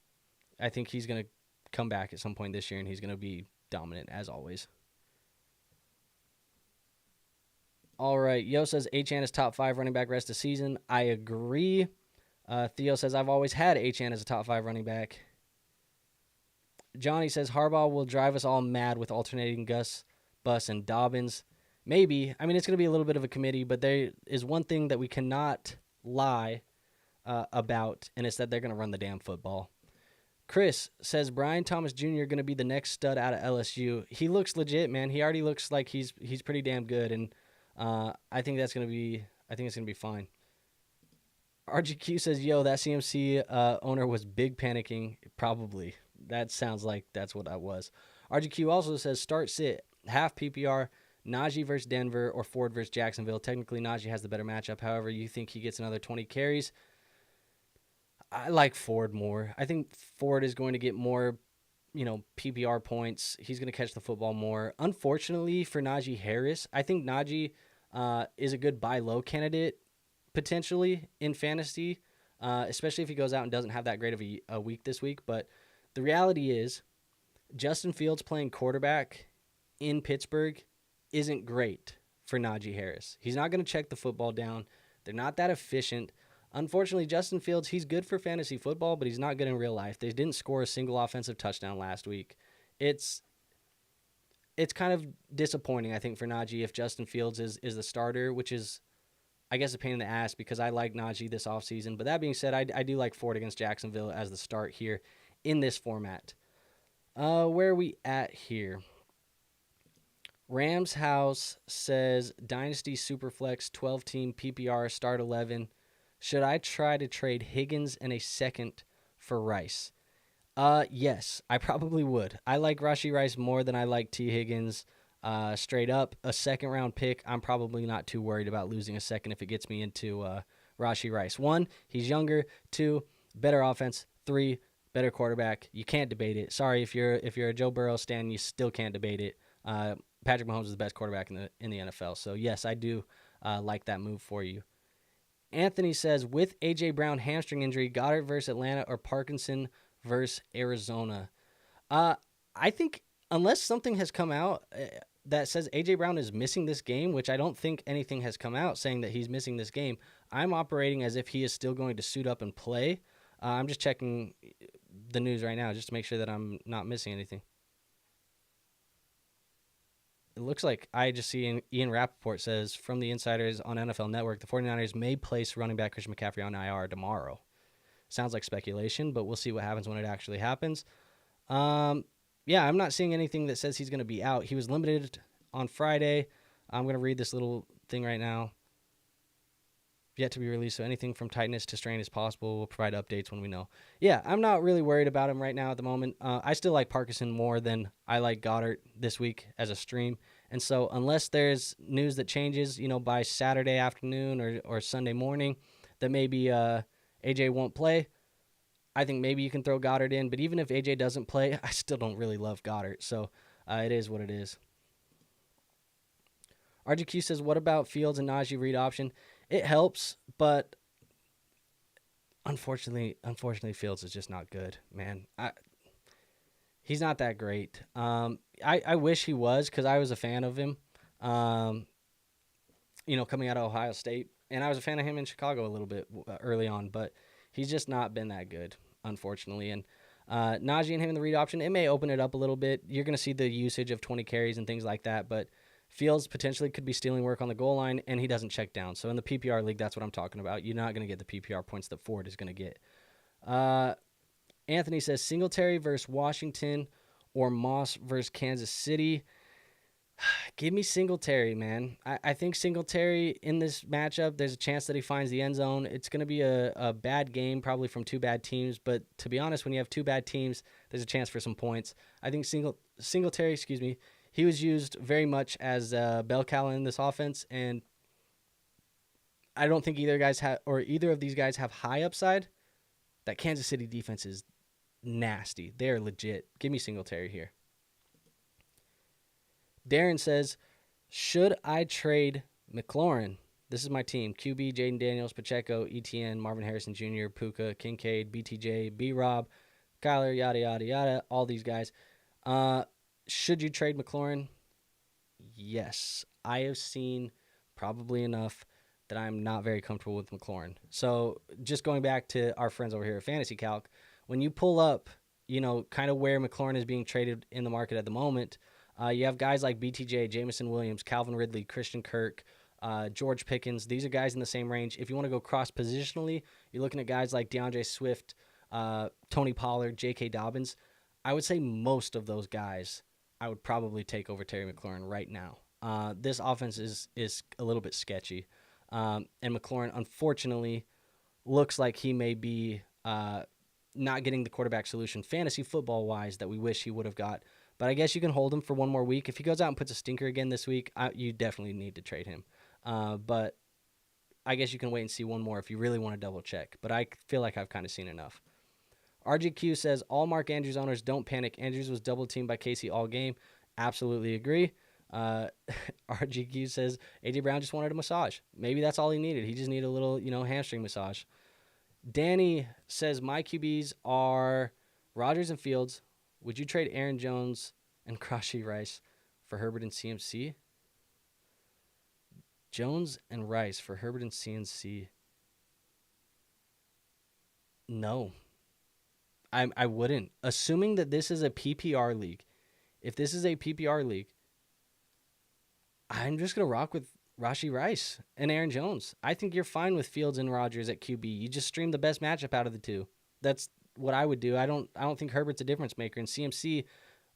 I think he's going to come back at some point this year, and he's going to be dominant as always. All right. Yo says Achane is top 5 running back rest of season. I agree. Theo says I've always had Achane as a top 5 running back. Johnny says Harbaugh will drive us all mad with alternating Gus, Bus, and Dobbins. Maybe. I mean, it's going to be a little bit of a committee, but there is one thing that we cannot lie about, and it's that they're going to run the damn football. Chris says Brian Thomas Jr. going to be the next stud out of LSU. He looks legit, man. He already looks like he's pretty damn good, and I think it's going to be fine. RGQ says, yo, that CMC owner was big panicking. Probably. That sounds like that's what that was. RGQ also says start sit, half PPR, Najee versus Denver or Ford versus Jacksonville. Technically, Najee has the better matchup. However, you think he gets another 20 carries. I like Ford more. I think Ford is going to get more, PPR points. He's going to catch the football more. Unfortunately for Najee Harris, I think Najee is a good buy low candidate potentially in fantasy, especially if he goes out and doesn't have that great of a week this week. But the reality is Justin Fields playing quarterback in Pittsburgh isn't great for Najee Harris. He's not going to check the football down. They're not that efficient. Unfortunately, Justin Fields, he's good for fantasy football, but he's not good in real life. They didn't score a single offensive touchdown last week. It's kind of disappointing, I think, for Najee if Justin Fields is the starter, which is, I guess, a pain in the ass because I like Najee this offseason. But that being said, I do like Ford against Jacksonville as the start here in this format. Where are we at here? Rams House says Dynasty Superflex 12-team PPR start 11. Should I try to trade Higgins and a second for Rice? Yes, I probably would. I like Rashee Rice more than I like T. Higgins. Straight up, a second-round pick, I'm probably not too worried about losing a second if it gets me into Rashee Rice. 1, he's younger. 2, better offense. 3, better quarterback. You can't debate it. Sorry, if you're a Joe Burrow stan, you still can't debate it. Patrick Mahomes is the best quarterback in the NFL. So, yes, I do like that move for you. Anthony says, with A.J. Brown hamstring injury, Goddard versus Atlanta or Parkinson versus Arizona. I think unless something has come out that says A.J. Brown is missing this game, which I don't think anything has come out saying that he's missing this game, I'm operating as if he is still going to suit up and play. I'm just checking the news right now just to make sure that I'm not missing anything. it looks like I just see Ian Rappaport says from the insiders on NFL Network, the 49ers may place running back Christian McCaffrey on IR tomorrow. Sounds like speculation, but we'll see what happens when it actually happens. Yeah, I'm not seeing anything that says he's going to be out. He was limited on Friday. I'm going to read this little thing right now. Yet to be released, so anything from tightness to strain is possible. We'll provide updates when we know. Yeah, I'm not really worried about him right now at the moment. I still like Parkinson more than I like Goddard this week as a stream. And so unless there's news that changes, by Saturday afternoon or Sunday morning that maybe AJ won't play, I think maybe you can throw Goddard in. But even if AJ doesn't play, I still don't really love Goddard. So it is what it is. RGQ says, what about Fields and Najee read option? It helps, but unfortunately, Fields is just not good, man. He's not that great. I wish he was because I was a fan of him, coming out of Ohio State. And I was a fan of him in Chicago a little bit early on, but he's just not been that good, unfortunately. And Najee and him in the read option, it may open it up a little bit. You're going to see the usage of 20 carries and things like that, but Fields potentially could be stealing work on the goal line, and he doesn't check down. So in the PPR league, that's what I'm talking about. You're not going to get the PPR points that Ford is going to get. Anthony says Singletary versus Washington or Moss versus Kansas City. Give me Singletary, man. I think Singletary in this matchup, there's a chance that he finds the end zone. It's going to be a bad game, probably from two bad teams. But to be honest, when you have two bad teams, there's a chance for some points. I think Singletary, he was used very much as bell cow in this offense, and I don't think either of these guys have high upside. That Kansas City defense is nasty. They're legit. Give me Singletary here. Darren says, should I trade McLaurin? This is my team. QB, Jaden Daniels, Pacheco, ETN, Marvin Harrison Jr., Puka, Kincaid, BTJ, B-Rob, Kyler, yada, yada, yada, all these guys. Should you trade McLaurin? Yes. I have seen probably enough that I'm not very comfortable with McLaurin. So just going back to our friends over here at Fantasy Calc, when you pull up, kind of where McLaurin is being traded in the market at the moment, you have guys like BTJ, Jamison Williams, Calvin Ridley, Christian Kirk, George Pickens. These are guys in the same range. If you want to go cross-positionally, you're looking at guys like DeAndre Swift, Tony Pollard, J.K. Dobbins. I would say most of those guys I would probably take over Terry McLaurin right now. This offense is a little bit sketchy. And McLaurin, unfortunately, looks like he may be not getting the quarterback solution fantasy football-wise that we wish he would have got. But I guess you can hold him for one more week. If he goes out and puts a stinker again this week, you definitely need to trade him. But I guess you can wait and see one more if you really want to double-check. But I feel like I've kind of seen enough. RGQ says, all Mark Andrews owners don't panic. Andrews was double-teamed by Casey all game. Absolutely agree. RGQ says, A.J. Brown just wanted a massage. Maybe that's all he needed. He just needed a little, hamstring massage. Danny says, my QBs are Rodgers and Fields. Would you trade Aaron Jones and Rashee Rice for Herbert and CMC? Jones and Rice for Herbert and CMC. No. I wouldn't. Assuming that this is a PPR league. If this is a PPR league, I'm just going to rock with Rashee Rice and Aaron Jones. I think you're fine with Fields and Rodgers at QB. You just stream the best matchup out of the two. That's what I would do. I don't think Herbert's a difference maker. And CMC,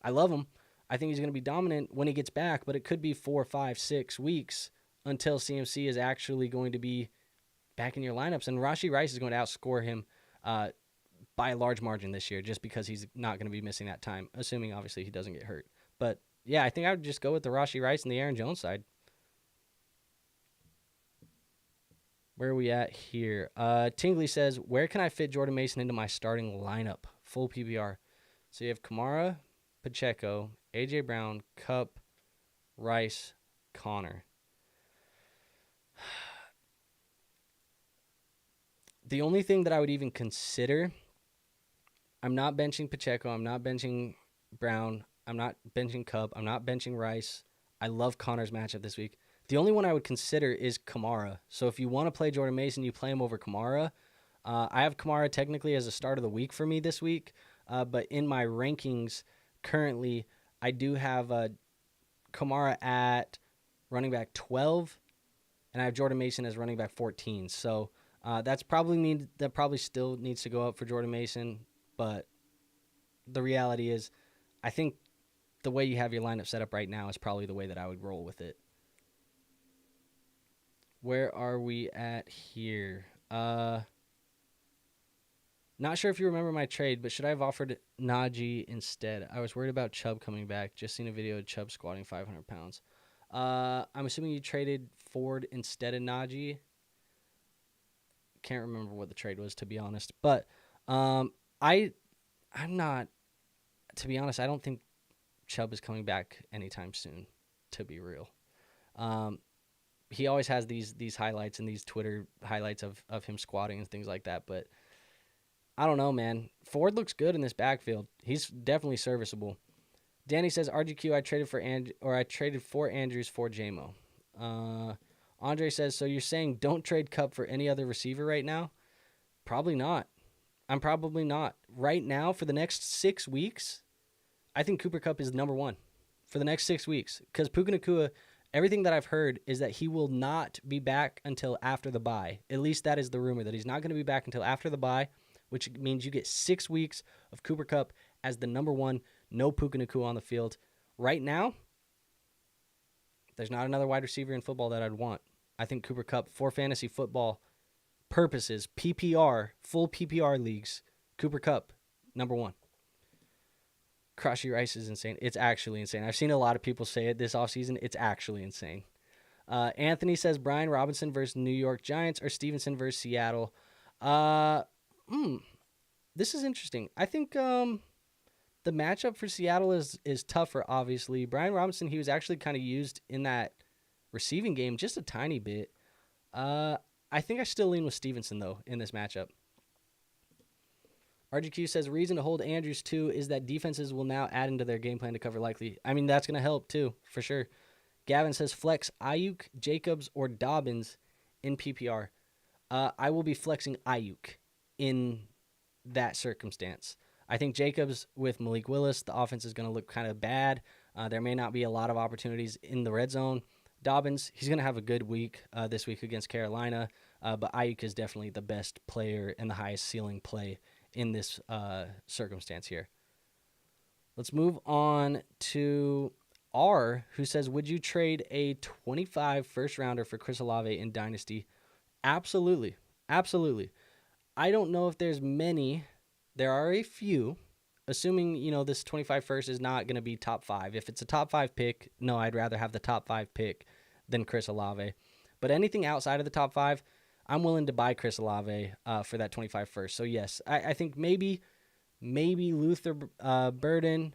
I love him. I think he's going to be dominant when he gets back, but it could be 4, 5, 6 weeks until CMC is actually going to be back in your lineups. And Rashee Rice is going to outscore him by a large margin this year just because he's not going to be missing that time, assuming obviously he doesn't get hurt. But yeah, I think I would just go with the Rashee Rice and the Aaron Jones side. Where are we at here? Tingley says, where can I fit Jordan Mason into my starting lineup? Full PPR. So you have Kamara, Pacheco, A.J. Brown, Kupp, Rice, Connor. The only thing that I would even consider, I'm not benching Pacheco. I'm not benching Brown. I'm not benching Kupp. I'm not benching Rice. I love Connor's matchup this week. The only one I would consider is Kamara. So if you want to play Jordan Mason, you play him over Kamara. I have Kamara technically as a start of the week for me this week. But in my rankings currently, I do have Kamara at running back 12, and I have Jordan Mason as running back 14. So that probably still needs to go up for Jordan Mason, but the reality is, I think the way you have your lineup set up right now is probably the way that I would roll with it. Where are we at here? Not sure if you remember my trade, but should I have offered Najee instead? I was worried about Chubb coming back. Just seen a video of Chubb squatting 500 pounds. I'm assuming you traded Ford instead of Najee. Can't remember what the trade was, to be honest. But I'm not, to be honest, I don't think Chubb is coming back anytime soon, to be real. He always has these highlights and these Twitter highlights of him squatting and things like that, but I don't know, man. Ford looks good in this backfield. He's definitely serviceable. Danny says, RGQ, I traded for Andrews for JMO. Andre says, so you're saying don't trade Kupp for any other receiver right now? Probably not. I'm probably not. Right now, for the next 6 weeks, I think Cooper Kupp is number one for the next 6 weeks. Because Puka Nacua, everything that I've heard is that he will not be back until after the bye. At least that is the rumor, that he's not going to be back until after the bye, which means you get 6 weeks of Cooper Kupp as the number one, no Puka Nacua on the field. Right now, there's not another wide receiver in football that I'd want. I think Cooper Kupp, for fantasy football purposes, PPR, full PPR leagues, Cooper Kupp, number one. Crushy Rice is insane. It's actually insane. I've seen a lot of people say it this offseason. It's actually insane. Anthony says Brian Robinson versus New York Giants or Stevenson versus Seattle. This is interesting. I think the matchup for Seattle is tougher, obviously. Brian Robinson, he was actually kind of used in that receiving game just a tiny bit. I think I still lean with Stevenson, though, in this matchup. RGQ says reason to hold Andrews, too, is that defenses will now add into their game plan to cover likely. I mean, that's going to help, too, for sure. Gavin says flex Ayuk, Jacobs, or Dobbins in PPR. I will be flexing Ayuk in that circumstance. I think Jacobs with Malik Willis, the offense is going to look kind of bad. There may not be a lot of opportunities in the red zone. Dobbins, he's going to have a good week this week against Carolina, but Ayuk is definitely the best player and the highest ceiling play in this circumstance here. Let's move on to R, who says, would you trade a 25 first-rounder for Chris Olave in Dynasty? Absolutely. Absolutely. I don't know if there's many. There are a few, assuming, this 25 first is not going to be top 5. If it's a top 5 pick, no, I'd rather have the top 5 pick than Chris Olave. But anything outside of the top 5, I'm willing to buy Chris Olave for that 25 first. So, yes, I think maybe Luther Burden,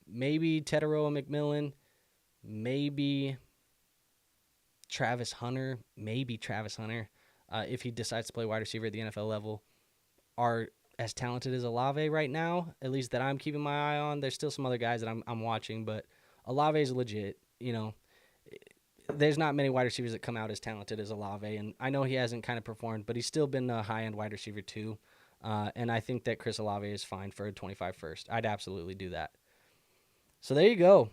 maybe Teteroa McMillan, maybe Travis Hunter, if he decides to play wide receiver at the NFL level, are as talented as Olave right now, at least that I'm keeping my eye on. There's still some other guys that I'm watching, but Olave is legit. There's not many wide receivers that come out as talented as Olave, and I know he hasn't kind of performed, but he's still been a high-end wide receiver too, and I think that Chris Olave is fine for a 25 first. I'd absolutely do that. So there you go.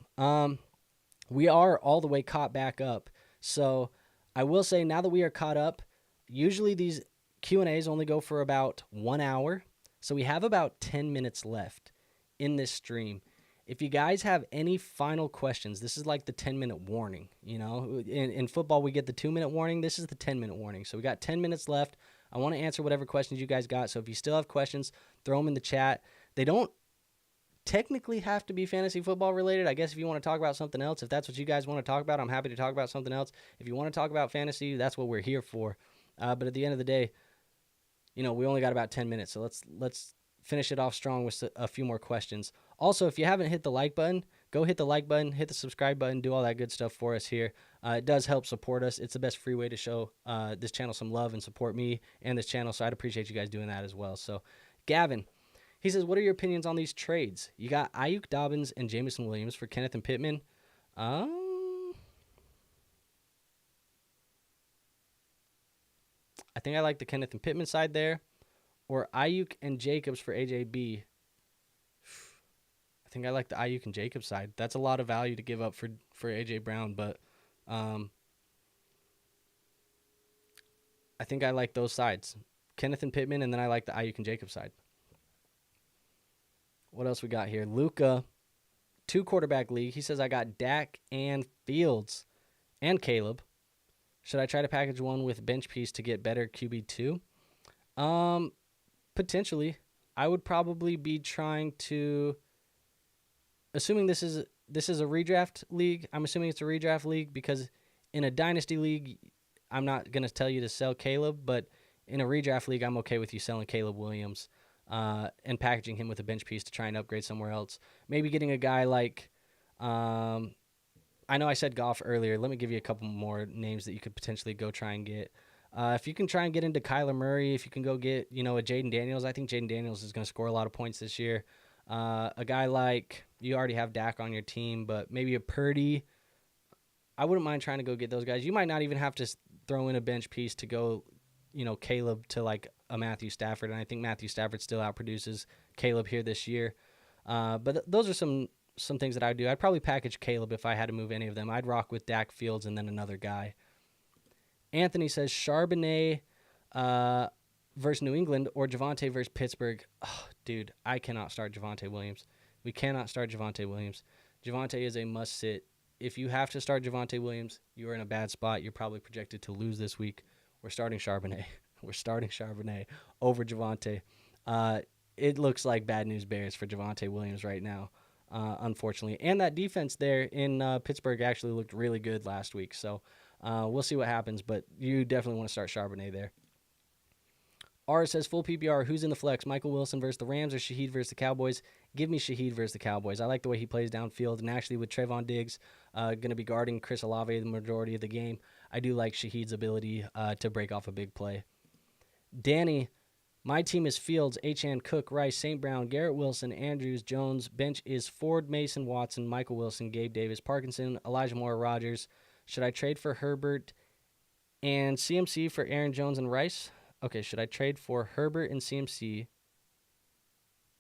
We are all the way caught back up. So I will say, now that we are caught up, usually these Q&As only go for about 1 hour. So we have about 10 minutes left in this stream. If you guys have any final questions, this is like the 10-minute warning. In football, we get the 2-minute warning. This is the 10-minute warning. So we got 10 minutes left. I want to answer whatever questions you guys got. So if you still have questions, throw them in the chat. They don't technically have to be fantasy football related. I guess if you want to talk about something else, if that's what you guys want to talk about, I'm happy to talk about something else. If you want to talk about fantasy, that's what we're here for. But at the end of the day, we only got about 10 minutes, so let's finish it off strong with a few more questions. Also, if you haven't hit the like button, go hit the like button, hit the subscribe button, do all that good stuff for us here. It does help support us. It's the best free way to show this channel some love and support me and this channel, so I'd appreciate you guys doing that as well. So, Gavin, he says, what are your opinions on these trades? You got Ayuk, Dobbins, and Jameson Williams for Kenneth and Pittman. I think I like the Kenneth and Pittman side there. Or Ayuk and Jacobs for AJB. I think I like the Ayuk and Jacobs side. That's a lot of value to give up for A.J. Brown, but I think I like those sides. Kenneth and Pittman, and then I like the Ayuk and Jacobs side. What else we got here? Luca, 2-quarterback league. He says, I got Dak and Fields and Caleb. Should I try to package one with bench piece to get better QB2? Potentially. I would probably be trying to, assuming this is a redraft league. I'm assuming it's a redraft league because in a dynasty league, I'm not going to tell you to sell Caleb, but in a redraft league, I'm okay with you selling Caleb Williams and packaging him with a bench piece to try and upgrade somewhere else. Maybe getting a guy like, I know I said Goff earlier. Let me give you a couple more names that you could potentially go try and get. If you can try and get into Kyler Murray, if you can go get, a Jaden Daniels, I think Jaden Daniels is going to score a lot of points this year. A guy like, you already have Dak on your team, but maybe a Purdy. I wouldn't mind trying to go get those guys. You might not even have to throw in a bench piece to go, Caleb to like a Matthew Stafford. And I think Matthew Stafford still outproduces Caleb here this year. But those are some things that I would do. I'd probably package Caleb if I had to move any of them. I'd rock with Dak, Fields, and then another guy. Anthony says Charbonnet versus New England or Javonte versus Pittsburgh. Oh, dude, I cannot start Javonte Williams. We cannot start Javonte Williams. Javonte is a must-sit. If you have to start Javonte Williams, you are in a bad spot. You're probably projected to lose this week. We're starting Charbonnet. We're starting Charbonnet over Javonte. It looks like bad news bears for Javonte Williams right now, unfortunately. And that defense there in Pittsburgh actually looked really good last week. So we'll see what happens, but you definitely want to start Charbonnet there. R says, full PPR, who's in the flex? Michael Wilson versus the Rams or Shaheed versus the Cowboys? Give me Shaheed versus the Cowboys. I like the way he plays downfield, and actually with Trayvon Diggs going to be guarding Chris Olave the majority of the game, I do like Shaheed's ability to break off a big play. Danny, my team is Fields, H.N., Cook, Rice, St. Brown, Garrett Wilson, Andrews, Jones. Bench is Ford, Mason, Watson, Michael Wilson, Gabe Davis, Parkinson, Elijah Moore, Rodgers. Should I trade for Herbert and CMC for Aaron Jones and Rice? Okay, should I trade for Herbert and CMC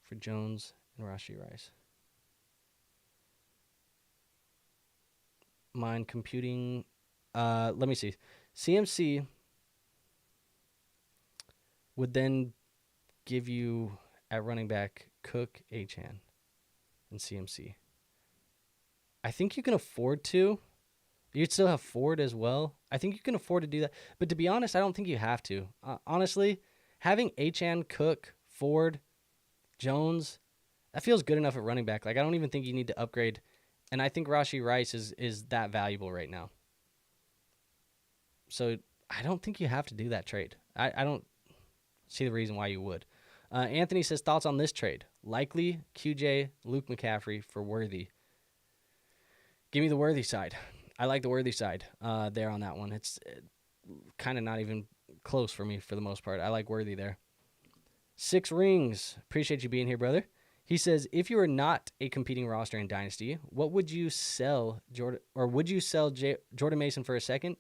for Jones and Rashee Rice? Mind computing. Let me see. CMC would then give you at running back Cook, Achane, and CMC. I think you can afford to. You'd still have Ford as well. I think you can afford to do that. But to be honest, I don't think you have to. Honestly, having Achane, Cook, Ford, Jones, that feels good enough at running back. Like, I don't even think you need to upgrade. And I think Rashee Rice is that valuable right now. So I don't think you have to do that trade. I don't see the reason why you would. Anthony says, thoughts on this trade? Likely QJ, Luke McCaffrey for Worthy. Give me the Worthy side. I like the Worthy side there on that one. It's kind of not even close for me for the most part. I like Worthy there. 6 Rings. Appreciate you being here, brother. He says, if you are not a competing roster in Dynasty, what would you sell Jordan, or would you sell Jordan Mason for a second?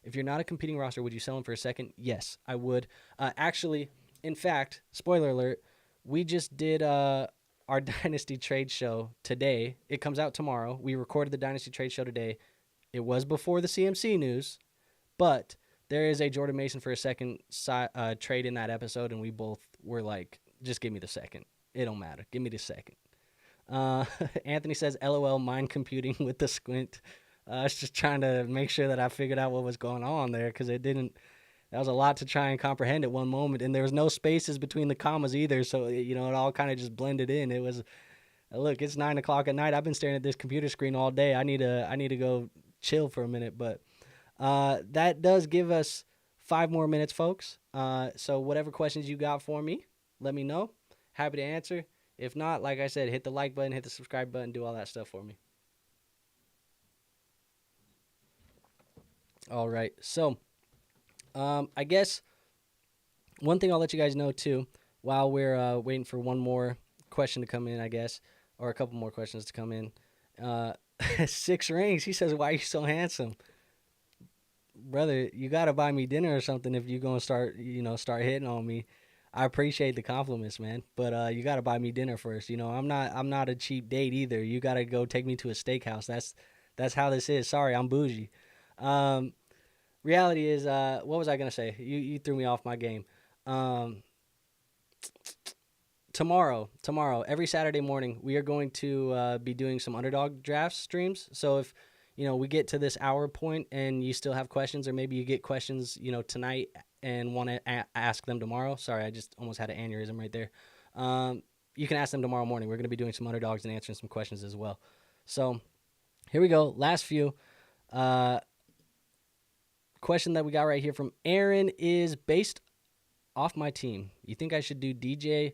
If you're not a competing roster, would you sell him for a second? Yes, I would. Actually, in fact, spoiler alert, we just did our Dynasty trade show today. It comes out tomorrow. We recorded the Dynasty trade show today. It was before the CMC news, but there is a Jordan Mason for a second trade in that episode, and we both were like, just give me the second. It don't matter. Give me the second. Anthony says, LOL, mind computing with the squint. I was just trying to make sure that I figured out what was going on there because that was a lot to try and comprehend at one moment, and there was no spaces between the commas either, so, it all kind of just blended in. It was, look, it's 9 o'clock at night. I've been staring at this computer screen all day. I need to go chill for a minute, but that does give us 5 more minutes, folks. So whatever questions you got for me, let me know. Happy to answer. If not, like I said, hit the like button, hit the subscribe button, do all that stuff for me. All right. So I guess one thing I'll let you guys know too, while we're waiting for one more question to come in, I guess, or a couple more questions to come in. 6 Rings. He says, why are you so handsome? Brother, you got to buy me dinner or something if you're going to start hitting on me. I appreciate the compliments, man. But you gotta buy me dinner first. I'm not a cheap date either. You gotta go take me to a steakhouse. That's how this is. Sorry, I'm bougie. Um, Reality is, what was I gonna say? You threw me off my game. Um, tomorrow, every Saturday morning, we are going to be doing some underdog draft streams. So if we get to this hour point and you still have questions, or maybe you get questions tonight and want to ask them tomorrow. Sorry, I just almost had an aneurysm right there. Um, you can ask them tomorrow morning. We're going to be doing some underdogs and answering some questions as well. So here we go. Last few. Question that we got right here from Aaron is, based off my team, you think I should do DJ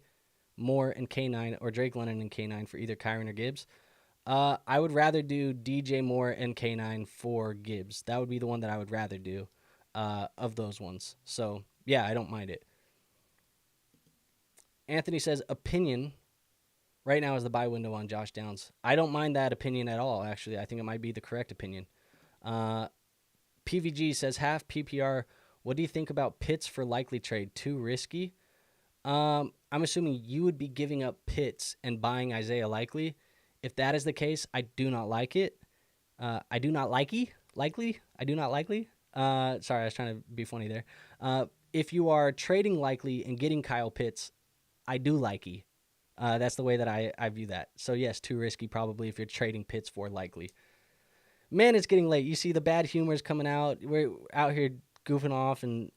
Moore and K9 or Drake London and K9 for either Kyron or Gibbs? I would rather do DJ Moore and K9 for Gibbs. That would be the one that I would rather do of those ones. So, yeah, I don't mind it. Anthony says, opinion right now is the buy window on Josh Downs. I don't mind that opinion at all, actually. I think it might be the correct opinion. PVG says, half PPR. What do you think about Pitts for likely trade? Too risky? I'm assuming you would be giving up Pitts and buying Isaiah Likely. If that is the case, I do not like it. I do not likely. I do not likely. Sorry, I was trying to be funny there. If you are trading Likely and getting Kyle Pitts, I do likey. That's the way that I view that. So, yes, too risky probably if you're trading Pitts for Likely. Man, it's getting late. You see the bad humors coming out. We're out here goofing off and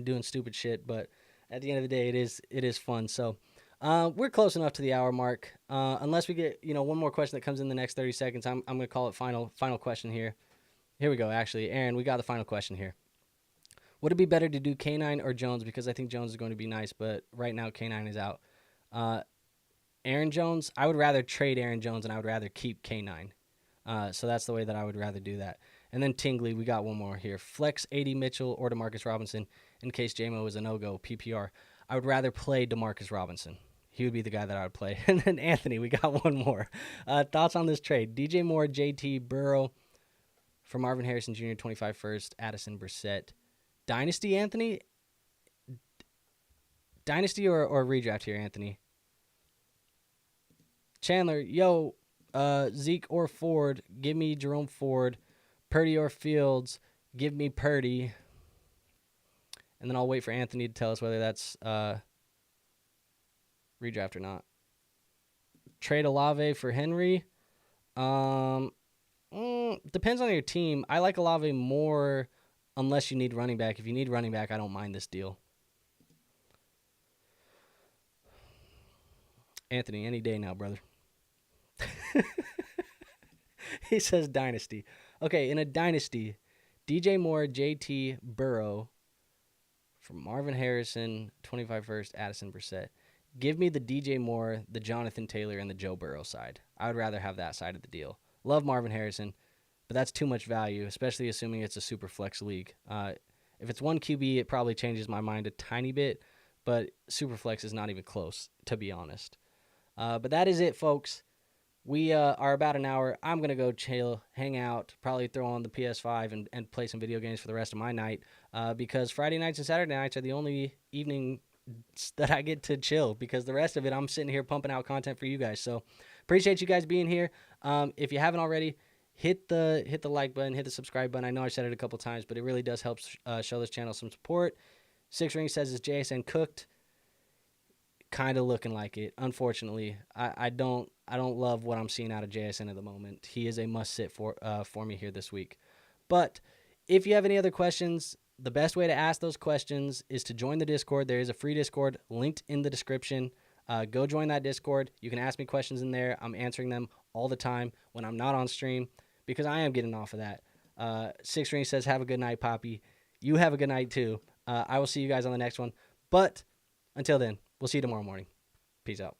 doing stupid shit, but at the end of the day, it is fun. So we're close enough to the hour mark. Unless we get one more question that comes in the next 30 seconds, I'm gonna call it final question here. Here we go. Actually, Aaron, we got the final question here. Would it be better to do K9 or Jones? Because I think Jones is going to be nice, but right now K9 is out. Aaron Jones, I would rather trade Aaron Jones, and I would rather keep K9. So that's the way that I would rather do that. And then Tingley, we got one more here. Flex AD Mitchell or DeMarcus Robinson in case JMO is a no-go, PPR. I would rather play DeMarcus Robinson. He would be the guy that I would play. And then Anthony, we got one more. Thoughts on this trade? DJ Moore, JT, Burrow for Marvin Harrison Jr., 25 first, Addison Brissett. Dynasty, Anthony? Dynasty or redraft here, Anthony? Chandler, yo, Zeke or Ford, give me Jerome Ford. Purdy or Fields, give me Purdy. And then I'll wait for Anthony to tell us whether that's redraft or not. Trade Olave for Henry. Depends on your team. I like Olave more unless you need running back. If you need running back, I don't mind this deal. Anthony, any day now, brother. He says dynasty. Okay, in a dynasty, DJ Moore, JT, Burrow for Marvin Harrison, 25 first, Addison Brissett. Give me the DJ Moore, the Jonathan Taylor, and the Joe Burrow side. I would rather have that side of the deal. Love Marvin Harrison, but that's too much value, especially assuming it's a super flex league. If it's one QB, it probably changes my mind a tiny bit, but super flex is not even close, to be honest. But that is it, folks. We are about an hour. I'm going to go chill, hang out, probably throw on the PS5 and play some video games for the rest of my night because Friday nights and Saturday nights are the only evening that I get to chill because the rest of it, I'm sitting here pumping out content for you guys. So appreciate you guys being here. If you haven't already, hit the like button, hit the subscribe button. I know I said it a couple times, but it really does help show this channel some support. Six Ring says, is JSN cooked? Kind of looking like it. Unfortunately, I don't love what I'm seeing out of JSN at the moment. He is a must sit for me here this week. But if you have any other questions, the best way to ask those questions is to join the Discord. There is a free Discord linked in the description. Go join that Discord. You can ask me questions in there. I'm answering them all the time when I'm not on stream because I am getting off of that. Six Ring says, have a good night, Poppy. You have a good night too. I will see you guys on the next one. But until then, we'll see you tomorrow morning. Peace out.